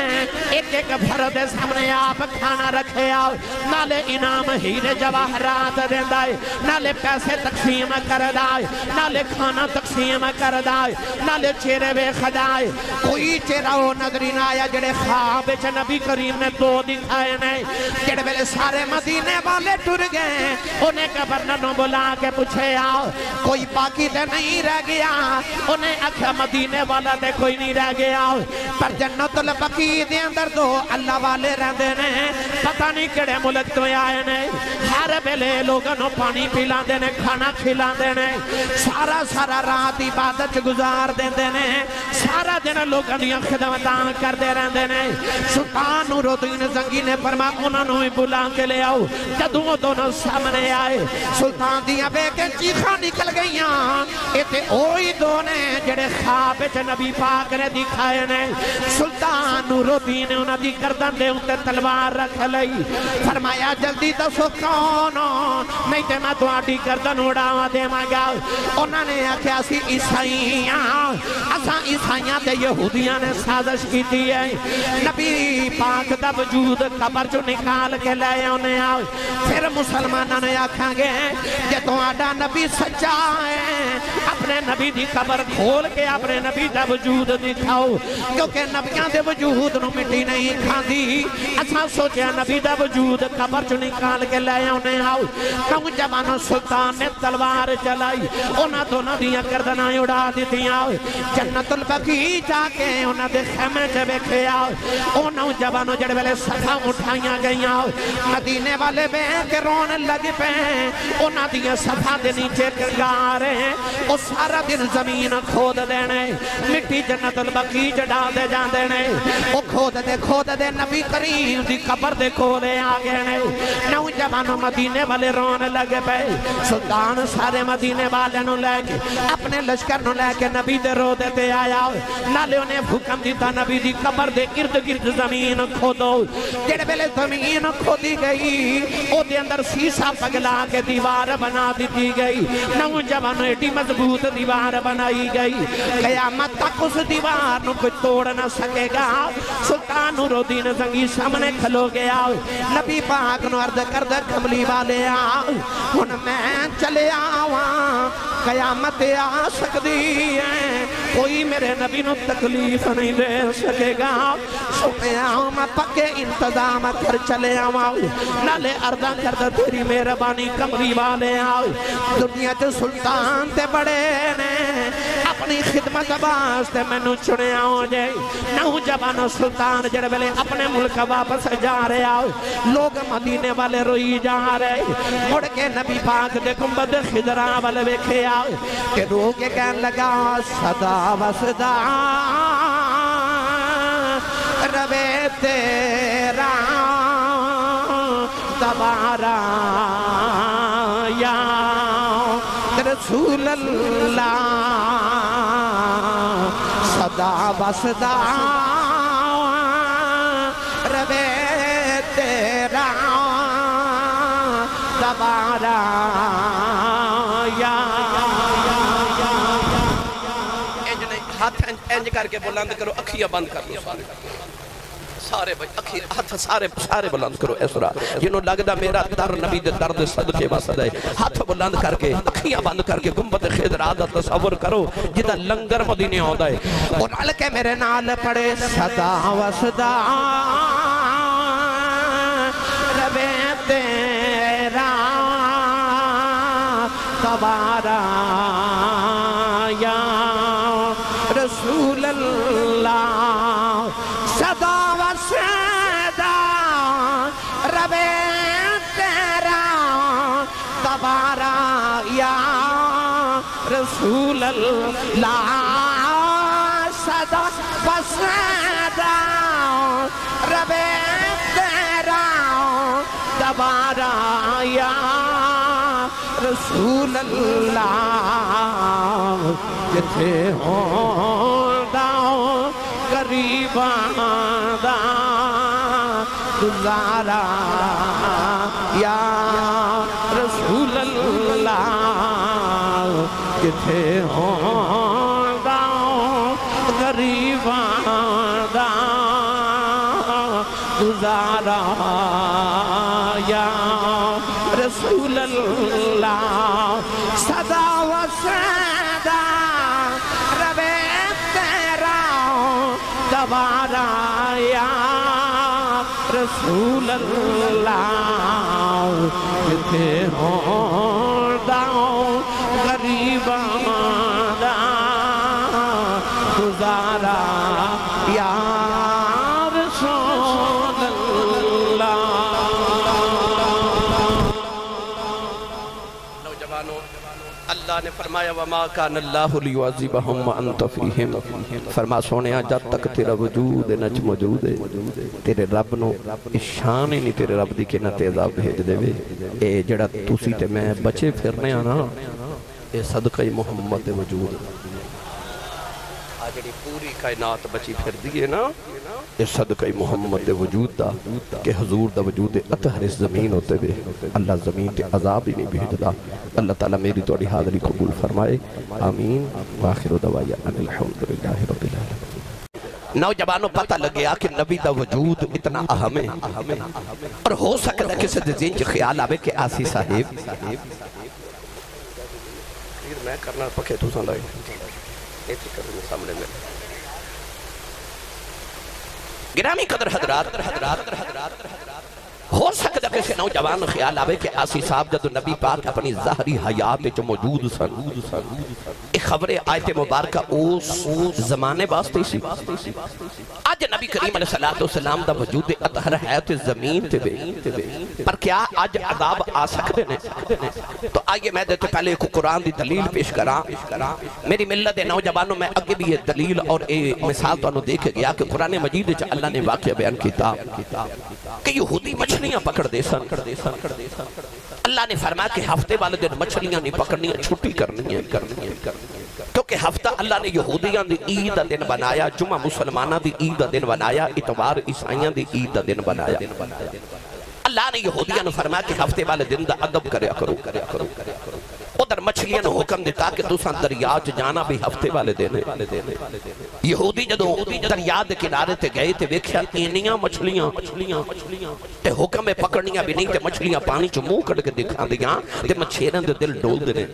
ایک ایک بھر دے سامنے آپ کھانا رکھے آؤ نالے انعام ہیرے جواہرات دیں دائے نالے پیسے تقسیم کر دائے نالے کھانا تقسیم کر دائے نالے چہرے بے خدائے کوئی چہرہ ہو نظری نہ آیا جڑے خواب نبی کریم نے 2 دکھائے نہیں جڑے بلے سارے مدینے والے ٹر گئے انہیں گورنر نو بلا کے پوچھے آؤ کوئی باقی دے نہیں رہ گیا انہیں اکھا مدینے والا دے کوئی نہیں رہ گیا پر جنت البقیع دے اندر دو اللہ والے رہ دینے پتہ نہیں کڑے ملک تو آئے نے ہر بلے لوگوں پانی پلا دینے کھانا کھلا دینے سارا رات عبادت گزار دینے سارا دن لوگوں نے خدمتان کر دے رہ دینے سلطان نور الدین زنگی نے فرمایا انہوں نے بلا کے لے آؤ جدوں دونوں سامنے آئے سلطان دیا بے کے چیخاں نکل گئیاں ایتے اوئی دونے جڑے خواب نبی پاک نے دکھائے نے سلطان نور الدین نے انہوں دی گردن دے انتے تلوار رکھ لئی فرمایا جلدی دسو کونو نہیں تے میں تو آٹی گردن اڑاوا دے مگا انہوں نے آکھیا سی عیسائیاں اساں عیسائیاں تے یہودیاں نے سازش کی تھی ہے نبی پاک دا وجود قبر جو نکال کے لے انہیں آؤ پھر مسلمانہ نے آکھاں گے کہ تو آڈا نبی سچا ہے اپنے نبی دی قبر کھول کے اپنے نبی دا وجود دکھاؤ کیونکہ نبیاں دے وجود نو مٹی نہیں کھان دی اساں سوچیا نبی دا وجود قبر چو نکال کے لے آنے آؤ نوجوان سلطان نے تلوار چلائی انہاں دونوں دیاں گردناں اڑا دیتیاں جنت البقیع جا کے انہاں دے خیمے چ ویکھے آؤ او نوجوانوں جڑے ویلے صفاں اٹھائیاں گئیاں مدینے والے بے کے رون لگ پے انہاں دیاں صفاں دے نیچے گارے او سارا دن زمین کھود دینے مٹی جنت البقیع ڈال دے جان دینے او کھود دے نبی کریم دی قبر دے کھولے آگے نے نوجوانوں مدینے والے رون لگ پے سلطان سارے مدینے والے نو لے کے اپنے لشکر نو لے کے نبی دے رو دیتے آیا نالے انہیں حکم دیتا نبی دی قبر دے ارد گرد زمین کھودو جڑے بیلے زمین کھودی گئی او دے اندر سیسا پگلا کے دیوار بنا دیتی گئی نوجوان ایڈی مضبوط دیوار بنائی گئی قیامت تک اس دیوار نو کوئی توڑ نہ سکے گا سلطان نور الدین زنگی سامنے کھلو گیا نبی پاک نو عرض کردہ کملی والے ان میں چلے آواں قیامت آ سکتی ہے کوئی میرے نبی نو تکلیف نہیں دے سکے گا سوپے آؤں میں پکے انتظام کر چلے آواں نالے عرضہ کردہ تیری مہربانی کملی والے دنیا جو سلطان تے بڑے نے اپنی خدمت واسطے میں نو چنے آؤں جائے نوجوان سلطان جڑے ویلے اپنے ملک واپس جا رہے آؤ لوگ مدینے والے روئی جا رہے مڑ کے نبی پاک دے گنبد خضرا والے ویکھے آؤ کہ رو کے کہن لگا صدا وصدا روے تیرا دوبارہ یا رسول اللہ صدا وصدا روے تیرا دوبارہ یا ہاتھ انج کر کے بلند کرو اکھیاں بند کر دو سارے ہاتھ سارے بلند کرو ایسرا جنہوں لگدا میرا در نبی دے درد صدقے واسد ہے ہاتھ بلند کر کے اکھیاں بند کر کے گنبد خضرا دا تصور کرو جدہ لنگر مدینے آدھا ہے اور علکے میرے نال پڑے صدا وصدا روے تیرا دوبارہ یا رسول اللہ صدا وصدا روے تیرا دوبارہ یا رسول اللہ صدا وصدا روے تیرا دوبارہ یا رسول اللہ جتھے ہوں داؤں قریباں دا گزارا یا رسول اللہ جتھے ہوں داؤں قریباں دا گزارا یا رسول اللہ صدا وصدا روے تیرا دوبارہ یا رسول اللہ جتھے ہوں داؤں غریباں دا گزارا یا رسول اللہ اللہ نے فرمایا وَمَا كَانَ اللَّهُ لِيُعَذِّبَهُمْ وَأَنْتَ فِيهِمْ فرما سونیا جب تک تیرا وجود نچ موجود ہے تیرے رب نو شان ہی نہیں تیرے رب دی کہ نہ تیزاب بھیج دے وے اے جڑا تُسی تے میں بچے پھرنے آنا اے صدقہ محمد وجود آجڑی پوری کائنات بچی پھر دیئے نا یہ صدقہ محمد وجود دا کہ حضور دا وجود اطہر اس زمین ہوتے بے اللہ زمین تے عذاب ہی نہیں بھیج دا اللہ تعالیٰ میری توڑی حاضری قبول فرمائے آمین وآخر دعوایا ان الحمدللہ رب العالمین نوجوانوں پتہ لگیا کہ نبی دا وجود اتنا اہم ہے اور ہو سکتا ہے کسی دے ذہن چ خیال آوے کہ آسی صاحب تقریر میں کرنا پکے تو سن لائے ایسی کرنے سامنے میں گرامی قدر حضرات ہو سکتا کسی نوجوان خیال آوے کہ آسی صاحب جدو نبی پاک اپنی ظاہری حیات جو موجود سن ایک خبر آیت مبارکہ اس زمانے باستے سی آج نبی کریم علیہ السلام دا وجود اطہر حیات زمین تے بے پر کیا آج عذاب آ سکتے ہیں تو آئیے میں دیتے پہلے ایک قرآن دی دلیل پیش کرا میری ملت نوجوانوں میں اگے بھی یہ دلیل اور مثال تو انہوں دیکھے گیا کہ قرآن مجید جو اللہ نے واقعہ بیان کیتا کہ یہودی مچھلیاں پکڑ دے سن اللہ نے فرمایا کہ ہفتے والے دن مچھلیاں نہیں پکڑنی چھٹی کرنی ہے کیونکہ ہفتہ اللہ نے یہودیاں دی عید دن بنایا جمعہ مسلمانہ دی عید دن بنایا اتوار عیسائیاں دی عید دن بنایا اللہ نے یہودیاں نے فرمایا کہ ہفتے والے دن دا ادب کریا کرو ادھر مچھلیاں نے حکم دیتا کہ تساں دریا چ جانا بھی ہفتے والے دن یہودی جدو دریا دے کنارے تے گئے تے ویکھیا اینیاں مچھلیاں تے حکم میں پکڑنیاں بھی نہیں تے مچھلیاں پانی چ منہ کڈ کے دکھا دیاں تے مچھیراں دے دل ڈول دے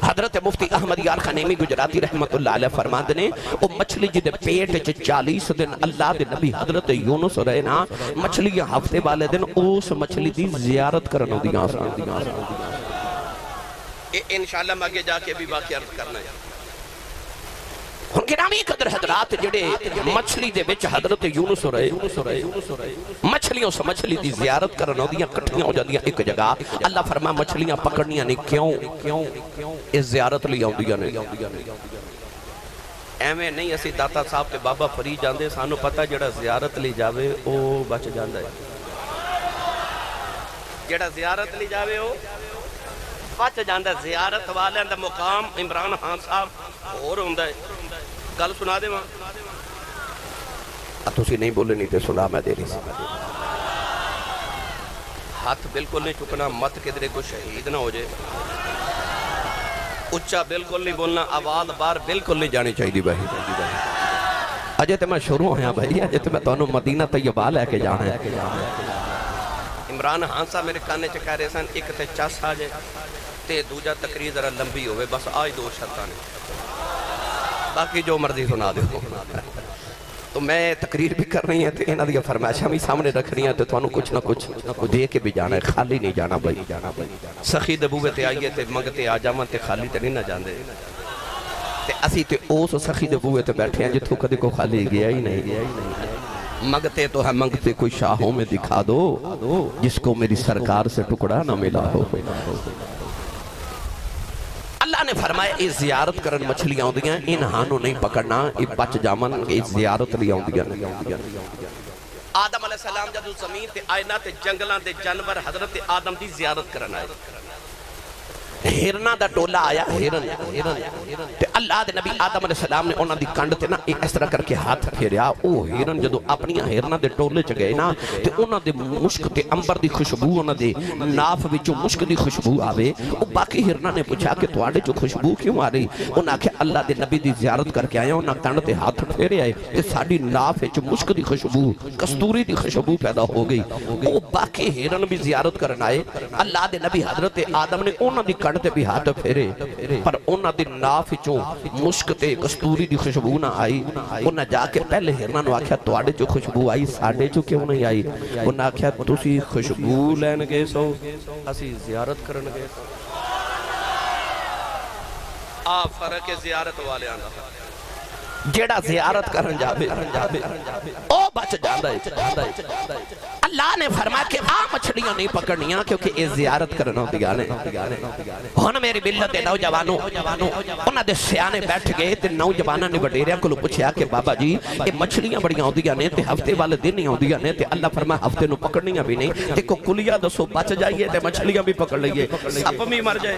حضرت مفتی احمد یار خنیمی گجراتی رحمت اللہ علیہ فرماندے نے او مچھلی جے پیٹ چ 40 دن اللہ دے نبی حضرت یونس رہے نا مچھلیاں ہفتے والے دن اس مچھلی دی زیارت کرن ہوندیاں سن انشاءاللہ میں آگے جا کے بھی باقی عرض کرنا ہے ہن گرامی قدر حضرات جڑے مچھلی دے وچ حضرت یونس رہے مچھلیوں سے مچھلی دی زیارت کرن ہوندیاں کٹھیاں ہو جاندیاں ایک جگہ اللہ فرما مچھلیاں پکڑنیاں نہیں کیوں اس زیارت لئی آندیاں نہیں ایویں نہیں اسی داتا صاحب تے بابا فرید جاندے سانو پتہ جڑا زیارت لئی جاوے او بچ جاندا ہے جڑا زیارت لئی جاوے او بچ جاندہ زیارت والے اندر مقام عمران خان صاحب اور ہوندہ ہے گل سنا دے وہاں تسی نہیں بولے نہیں تے سنا میں دے رہی سی ہاتھ بالکل نہیں چکنا مت کدرے کو شہید نہ ہو جائے اچھا بالکل نہیں بولنا آواز بار بالکل نہیں جانی چاہیے بھائی اجے تے میں شروع ہویا بھائی اجے تے میں تو انہوں مدینہ طیبہ لے کے جانا ہے عمران خان صاحب میرے کانے چکا رہے سن ایک تے چاس آ جائے تے دوجہ تقریر ذرا لمبی ہوئے بس آج دو شرطانے باقی جو مرضی سنا دے تو میں تقریر بھی کر رہی ہیں تو انہاں دیا فرمائشاں بھی سامنے رکھ رہی ہیں تو تھانوں کچھ نہ کچھ دے کے بھی جانا ہے خالی نہیں جانا بھائی سخی دبوے تے آئیے تے منگتے آ جاواں تے خالی تے نہیں نہ جاندے تے اسی تے اوس سخی دبوے تے بیٹھے ہیں جتھوں کدی کو خالی گیا ہی نہیں منگتے تو ہے منگتے کوئی شاہوں میں دکھا دو جس کو میری سرکار سے ٹکڑا نہ ملا ہو اللہ نے فرمایا اس زیارت کرن مچھلیاں ہوندیاں انہانوں نہیں پکڑنا یہ بچ جامن اس زیارت لیا ہوندیاں آدم علیہ السلام جدو زمین تے آئینا تے جنگلان تے جانور حضرت آدم دی زیارت کرن آئے ہیرنا دا ٹولا آیا ہیرن تے اللہ دے نبی آدم علیہ السلام نے انہاں دی کنڈ تے نا اس طرح کر کے ہاتھ پھیریا او ہیرن جدو اپنی ہیرنا دے ٹولے چ گئے نا تے انہاں دے مشک تے انبر دی خوشبو انہاں دے ناف وچوں مشک دی خوشبو آوے او باقی ہیرنا نے پوچھا کہ تواڈے چوں خوشبو کیوں آ رہی انہاں آکھیا اللہ دے نبی دی زیارت کر کے آئے انہاں کنڈ تے ہاتھ پھیرے آئے تے ساڈی ناف وچ مشک دی خوشبو کستوری دی خوشبو پیدا ہو گئی او باقی ہیرن بھی زیارت کرن آئے اللہ دے نبی حضرت آدم نے انہاں دی کنڈ تے بھی ہاتھ پھیرے پر انہاں دی ناف وچوں مشک تے کستوری دی خوشبو نہ آئی انہاں جا کے پہلے ہرنا نو آکھیا تواڈے جو خوشبو آئی ساڈے جو کیوں نہیں آئی انہاں آکھیا تسی خوشبو لین گئے سو اسی زیارت کرن گئے سو فرق زیارت والے آندا جیڑا زیارت کرن جاوے او بچ جاندا ہے اللہ نے فرمایا کہ مچھلیاں نہیں پکڑنیاں کیونکہ یہ زیارت کرنا ہوندیاں نے ہن میری ملت دے نوجوانوں انہاں دے سیانے بیٹھ گئے تے نوجواناں نے وڈیریاں کولوں پوچھیا کہ بابا جی یہ مچھلیاں بڑیاں ہوندیاں نے تے ہفتے والے دن ہی ہوندیاں نے تے اللہ فرمایا ہفتے نو پکڑنیاں بھی نہیں تے کو کلیا دسو بچ جائیے تے مچھلیاں بھی پکڑ لئیے سپ بھی مر جائے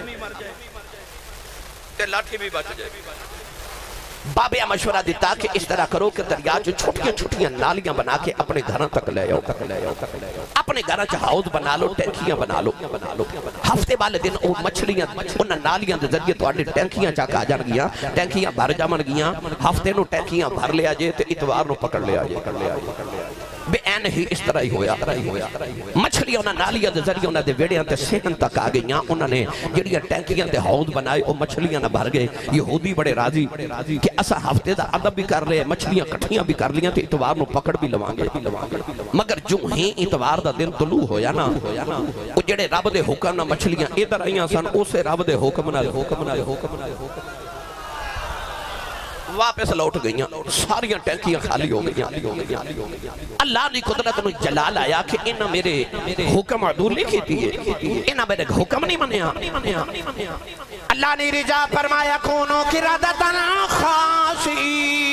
تے لاٹھی بھی بچ جائے بابے مشورہ دیتا کہ اس طرح کرو کہ دریا جو چھوٹیاں نالیاں بنا کے اپنے گھراں تک لے آؤ اپنے گھراں چ حوض بنا لو ٹینکیاں بنا لو ہفتے والے دن او مچھلیاں انہاں نالیاں دے ذریعے تواڈے ٹینکیاں چا آ جان گیاں ٹینکیاں بھر جاون گیاں ہفتے نو ٹینکیاں بھر لیا جے تے اتوار نو پکڑ لیا جے بے این ہی اس طرح ہی ہویا مچھلیاں انہاں نالیاں دے ذریعے انہاں دے ویڑیاں تے صحن تک آ گئیاں انہاں نے جڑیاں ٹینکیاں تے حوض بنائے او مچھلیاں نہ بھر گئے یہودی بڑے راضی کہ اسا ہفتے دا ادب بھی کر رہے مچھلیاں کٹھیاں بھی کر لیاں تے اتوار نو پکڑ بھی لواں گے مگر جو ہی اتوار دا دن طلوع ہویا نا او جڑے رب دے حکم نہ مچھلیاں ادھر آئیاں سن اسے رب دے حکم نہ واپس لوٹ گئیاں ساریاں ٹینکیاں خالی ہو گئیاں اللہ نے قدرت نو جلال آیا کہ انہاں میرے حکم عدول نہیں کیتی ہے انہاں میرے حکم نہیں منیا اللہ نے رجا فرمایا کونو قردتن خاسئین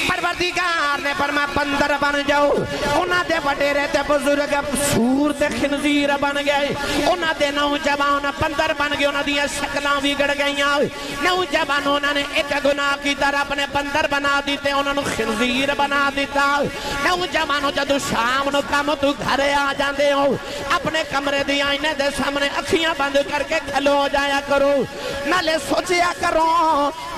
پروردگار نے فرمایا بندر بن جاؤ انہاں دے وڈیرے تے بزرگ سور تے خنزیر بن گئے انہاں دے نوجوان بندر بن گئے انہاں دیاں شکلاں بگڑ گئیاں نوجوان انہاں نے ایک گناہ کی طرح اپنے بندر بنا دیتے انہاں نو خنزیر بنا دیتا نوجوانوں جدو شام نو کم تو گھرے آ جاندے ہو اپنے کمرے دی آئینے دے سامنے اکھیاں بند کر کے کھلو جایا کرو نالے سوچیا کرو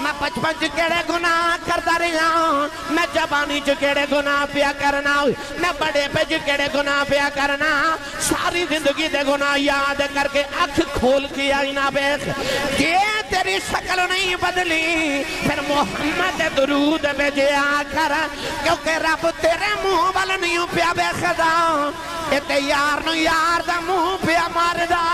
میں بچپن کیڑے گناہ کرتا رہا میں جوانی کیڑے گناہ پیا کرنا میں بڑے پہ کیڑے گناہ پیا کرنا ساری زندگی دے گناہ یاد کر کے اکھ کھول کے آئینہ بیخ یہ تیری شکل نہیں بدلی پھر محمد درود بھیجے آ کر کیونکہ رب تیرے منہ والا نہیں پیا بے خدا اتے یار نو یار دا منہ پیا مار دا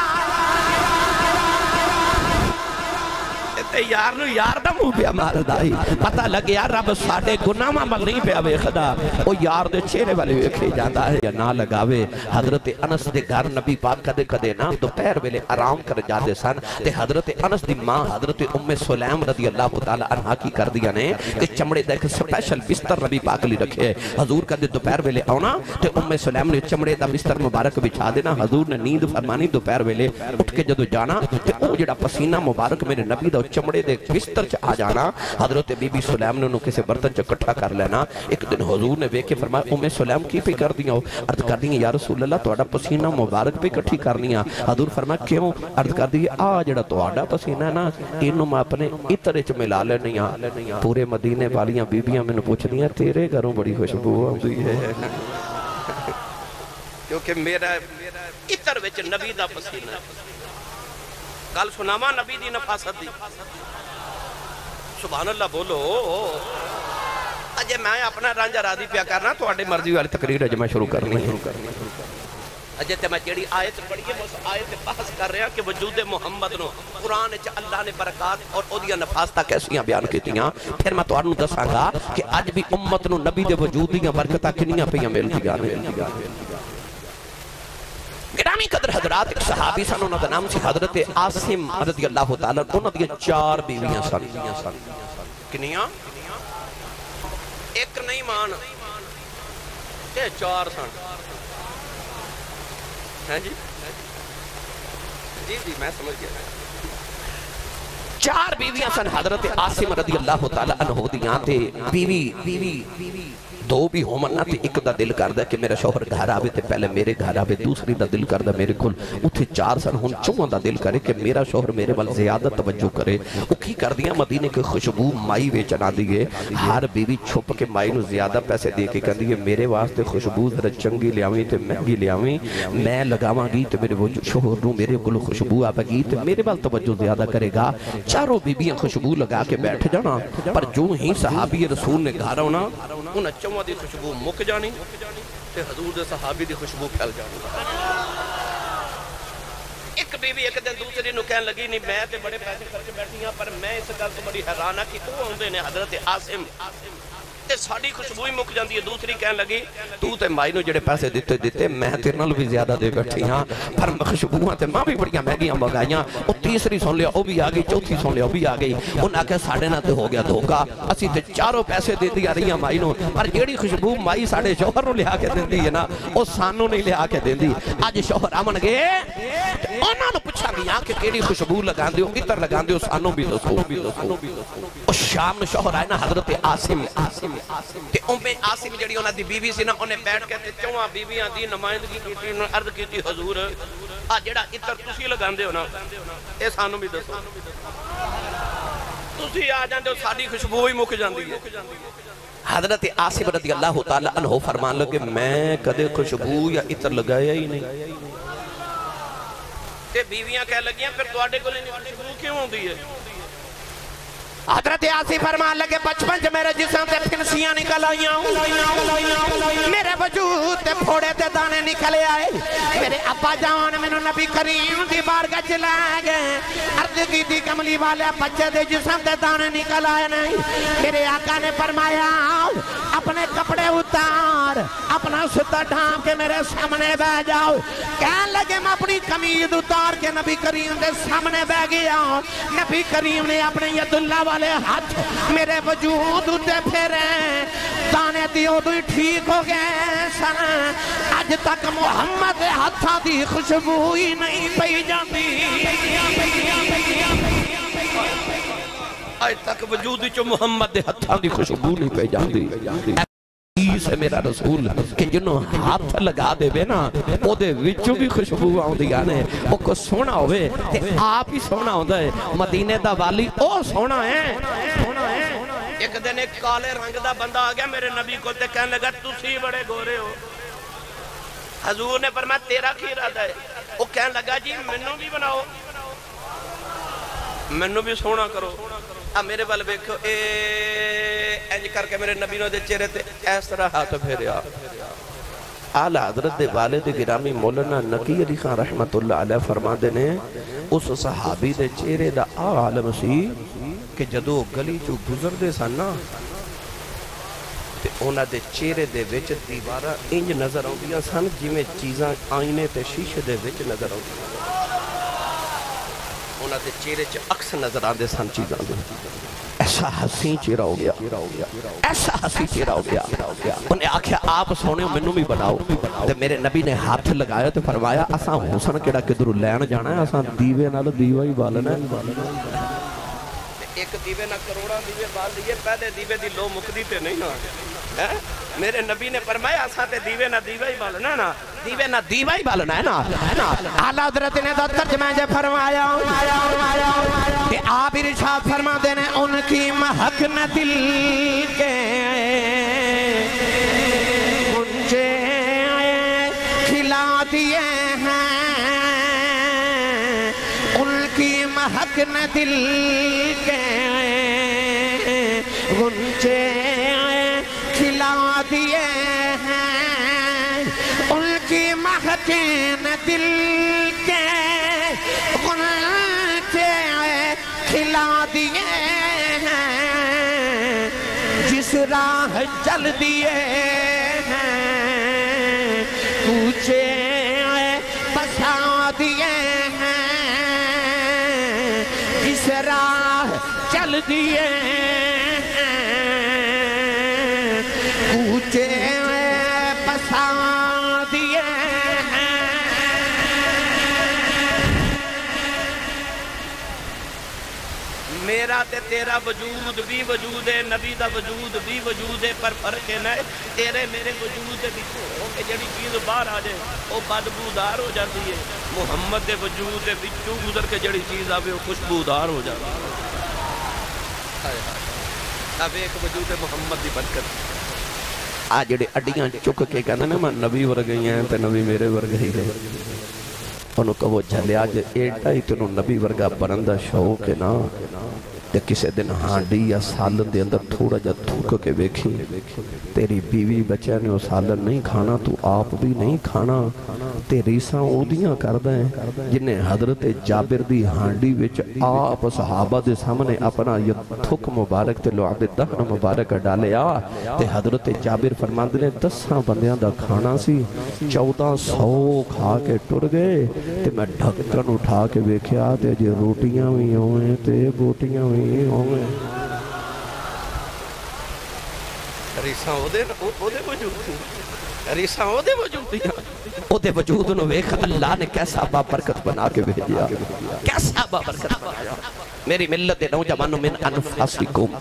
یار نو یار دا منہ پیا مار دائی پتہ لگے یار رب ساڑے گناہ مل نہیں پیا بے خدا وہ یار دے چہرے والے ویکھے جاتا ہے یا نہ لگاوے حضرت انس دے گھر نبی پاک کدے کدے نا دوپہر ویلے آرام کر جاتے سن تے حضرت انس دی ماں حضرت ام سلیم رضی اللہ تعالی عنہ کی کر دیا نے کہ چمڑے دا ایک سپیشل بستر نبی پاک لی رکھے حضور کدے دوپہر ویلے آنا تے ام سلیم نے چمڑے دا بستر مبارک بچھا دینا حضور نے نیند فرمانی دوپہر ویلے اٹھ کے جدو جانا تے او جڑا پسینہ مبارک میرے نبی دا چمڑے دے بستر چ آ جانا حضرت بی بی سلیم نے انہوں کسے برتن چ کٹھا کر لینا ایک دن حضور نے ویکے فرمایا ام سلیم کی پہ کر دیا عرض کر دیا یا رسول اللہ توڑا پسینہ مبارک پہ کٹھی کرنی حضور فرمایا کیوں عرض کر دیا جڑا توڑا پسینہ نا انہوں میں اپنے اترے چ ملا لینی پورے مدینے والیاں بیبیاں میں نے پوچھ دیا تیرے گھروں بڑی خوشبو آتی ہے کیونکہ میرا اتر وچ نبی دا پسینہ گل سناما نبی دی نفاست دی سبحان اللہ بولو اجے میں اپنا رانجا راضی پیا کرنا تو آڑے مرضی والی تقریر اجے میں شروع کرنی اجے تے میں جیڑی آیت پڑھی ہے اس آیت بحث کر رہا کہ وجود محمد نو قرآن چا اللہ نے برکات اور اودیاں نفاستہ کیسیاں بیان کیتیاں پھر میں تو آنو دساں گا کہ آج بھی امت نو نبی دے وجود دیاں برکتہ کنیاں پیاں ملتی گانے گرامی قدر حضرات ایک صحابی سن انہوں دا نام سی حضرت عاصم رضی اللہ تعالیٰ انہوں دیا 4 بیویاں سن کنیاں ایک نہیں مان تے 4 سن ہیں جی جی میں سمجھ گیا 4 بیویاں سن حضرت عاصم رضی اللہ تعالیٰ عنہ دیاں تے بیوی 2 بھی ہومنا تے ایک دا دل کردہ کہ میرا شوہر گھر آوے تے پہلے میرے گھر آوے دوسری دا دل کردہ میرے کل اتھے 4 سن ہون چوہاں دا دل کرے کہ میرا شوہر میرے وال زیادہ توجہ کرے وہ کی کر دیا مدینے کے خوشبو مائی ویچنا دیئے ہر بیوی چھپ کے مائی نو زیادہ پیسے دیئے کہ کہہ دیئے میرے واسطے خوشبو ذرا چنگی لیاویں تے مہنگی لیاویں میں لگاواں گی تے میرے شوہر نو میرے کل خوشبو آوے گی تے میرے وال توجہ زیادہ کرے گا 4 بیویاں خوشبو لگا کے بیٹھ جانا پر جو ہی صحابی رسول نے گھر ہونا انہاں چوہاں دی خوشبو مک جانی تے حضور دے صحابی دی خوشبو پھیل جانی ایک بیوی ایک دن دوسری نو کہن لگی نہیں میں تے بڑے پیسے کر کے بیٹھی ہیں پر میں اس گل تو بڑی حیران ہاں کہ وہ ہوندے نے حضرت عاصم تے ساڑی خوشبو ہی مک جاندی ہے دوسری کہن لگی تو تے مائی نو جڑے پیسے دیتے میں تیرے نال بھی زیادہ دے بیٹھی ہاں پر خوشبوہاں تے ماں بھی بڑیاں مہنگیاں منگائیاں او تیسری سن لیا او بھی آ گئی چوتھی سن لیا او بھی آ گئی انہاں کہ ساڑے نہ تے ہو گیا دھوکا اسی تے 4 پیسے دے دیا رہی ہیں مائی نو پر جیڑی خوشبو مائی ساڑے شوہر نو لیا کے دیندی ہے نا او سانو نہیں لیا کے دیندی آج شوہر آمن گئے انہاں نو پوچھا گیا کہ کیڑی خوشبو لگان دیو اتر لگان دیو سانو بھی دسو او شام نو شوہر آئے نا حضرت عاصم کہ عاصم جڑی انہاں دی بیوی سی نا انہیں بیٹھ کے چوہاں بیویاں دی نمائندگی کیتی انہوں عرض کیتی حضور جڑا اتر تسی لگان دے ہو نا اے سانو بھی دسو تسی آ جاندے ہو ساری خوشبو ہی مک جاندی ہے حضرت آصف رضی اللہ تعالیٰ عنہ فرمان لگے میں کدے خوشبو یا عطر لگایا ہی نہیں تے بیویاں کہہ لگیاں پھر تواڈے کول نہیں خوشبو کیوں ہوندی ہے حضرت آصف فرمان لگے بچپن جو میرے جسم تے پھنسیاں نکل آئیاں میرے وجود تے پھوڑے تے دانے نکلے آئے میرے ابا جان میں نبی کریم دی بارگاہ چ لے گئے عرض کی تھی کملی والے بچے دے جسم تے دانے نکل آئے نہیں میرے آقا نے فرمایا اپنے کپڑے اتار اپنا ستر ڈھانپ کے میرے سامنے بہ جاؤ کہنے لگے میں اپنی قمیض اتار کے نبی کریم دے سامنے بہ گیا نبی کریم نے اپنے ید اللہ والے ہاتھ میرے وجود اتے پھیرے دانے دیو دوئی ٹھیک ہو گئے سن آج تک محمد ہاتھاں دی خوشبو ہی نہیں پئی جاندی آج تک وجود چو محمد ہاتھاں دی خوشبو نہیں پئی جاندی ہے میرا رسول کہ جنہوں ہاتھ لگا دے بے نا او دے وچوں بھی خوشبو آؤں دی آنے او کو سونا ہوئے تے آپ ہی سونا ہوتا ہے مدینے دا والی او سونا ہے ایک دن ایک کالے رنگ دا بندہ آ گیا میرے نبی کو تے کہنے لگا تسی بڑے گورے ہو حضور نے فرمایا تیرا کی ارادہ ہے وہ کہنے لگا جی منوں بھی بناؤ منوں بھی سونا کرو میرے بل بیکھو اینج کر کے میرے نبی نے دے چہرے تے اس طرح ہاتھ پھیریا اعلی حضرت دے والد گرامی مولانا نقی علی خان رحمت اللہ علیہ فرما دے نے اس صحابی دے چہرے دا عالم سی کہ جدو گلی چو گزر دے سن نا تے اونا دے چہرے دے وچ دیوارہ انج نظر آؤں دیا سن جی میں چیزاں آئینے تے شیشے دے وچ نظر آؤں دیا اونا دے چہرے چ اکس نظر آن دے سن چیزاں دے ایسا حسین چہرہ ہو گیا ایسا حسین چہرہ ہو گیا انہیں آکھیا آپ سونے منوں بھی بناؤ تے میرے نبی نے ہاتھ لگایا تے فرمایا اساں حسن کیڑا کدھروں لین جانا ہے اساں دیوے نال دیوا ہی بالنا ہے ایک دیوے نہ کروڑا دیوے بال دیئے پہلے دیوے دی لو مکدی تے نہیں نا میرے نبی نے فرمایا اساں تے دیوے نہ دیوا ہی بالنا نا دیوے نہ دیوا ہی بالنا ہے نا اعلیٰ حضرت نے تو ترجمہ جے فرمایا کہ آپ ارشاد فرما دینے ان کی مہک نہ دل کے گنجے کھلا دیے ہیں ان کی مہک نہ دل کے گنجے کھلا دیے ہیں ان کی مہک نہ دل کے گنجے کھلا دیے ہیں جس راہ چل دیے ہیں کوچے بسا دیے ہیں جس راہ چل دیے ہیں کوچے بسا دیے میرا تے تیرا وجود بھی وجود ہے نبی دا وجود بھی وجود ہے پر فرق ہے نہ تیرے میرے وجود دے وچ ہو کہ جڑی چیز باہر آ جائے وہ بدبودار ہو جاتی ہے محمد دے وجود دے وچوں گزر کے جڑی چیز آوے وہ خوشبودار ہو جاتی ہے اب ایک وجود محمد دی برکت آ جڑے اڈیاں چک کے کہنا نا میں نبی ورگئی ہیں تے نبی میرے ورگئی ہے انہوں کہو جھلیا جے ایڈا ہی تنہوں نبی ورگا برندہ شوق ہے نا تے کسے دن ہانڈی یا سالن دے اندر تھوڑا جا تھوک کے بیکھی تیری بیوی بچے نے وہ سالن نہیں کھانا تو آپ بھی نہیں کھانا تیری ساں اودیاں کردیں جنہیں حضرت جابر دی ہانڈی وچ آپ صحابہ دے سامنے اپنا یہ تھوک مبارک تے لعب دہن مبارک ڈالے تے حضرت جابر فرماندے نے 10 بندیاں دا کھانا سی 1400 کھا کے ٹر گئے تے میں ڈھکن اٹھا کے بیکھیا تے جے روٹیاں بھی ہوئیں تے بوٹیاں بھی ہوئیں ریساں او دے وجود ریساں او دے وجود او دے وجود نو ویکھ اللہ نے کیسا بابرکت بنا کے بھیجیا کیسا بابرکت بنایا میری ملت نوجوانوں من انفاسکم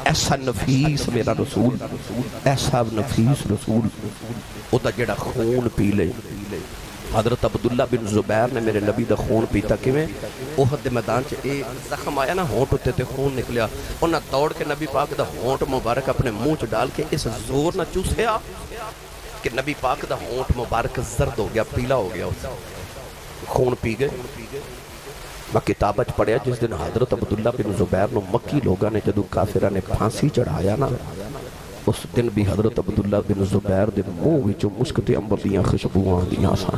ایسا نفیس میرا رسول ایسا نفیس رسول او دا جڑا خون پی لے حضرت عبداللہ بن زبیر نے میرے نبی دا خون پیتا کیویں احد دے میدان چ اے زخم آیا نا ہونٹ اتے تے خون نکلیا انہاں دوڑ کے نبی پاک دا ہونٹ مبارک اپنے منہ چ ڈال کے اس زور نہ چوسیا کہ نبی پاک دا ہونٹ مبارک زرد ہو گیا پیلا ہو گیا خون پی گئے میں کتابت پڑھیا جس دن حضرت عبداللہ بن زبیر نو مکی لوگاں نے جدو کافرہ نے پھانسی چڑھایا نا اس دن بھی حضرت عبداللہ بن زبیر دے منہ وچوں مسکت انبر دیاں خوشبوئاں دیاں سان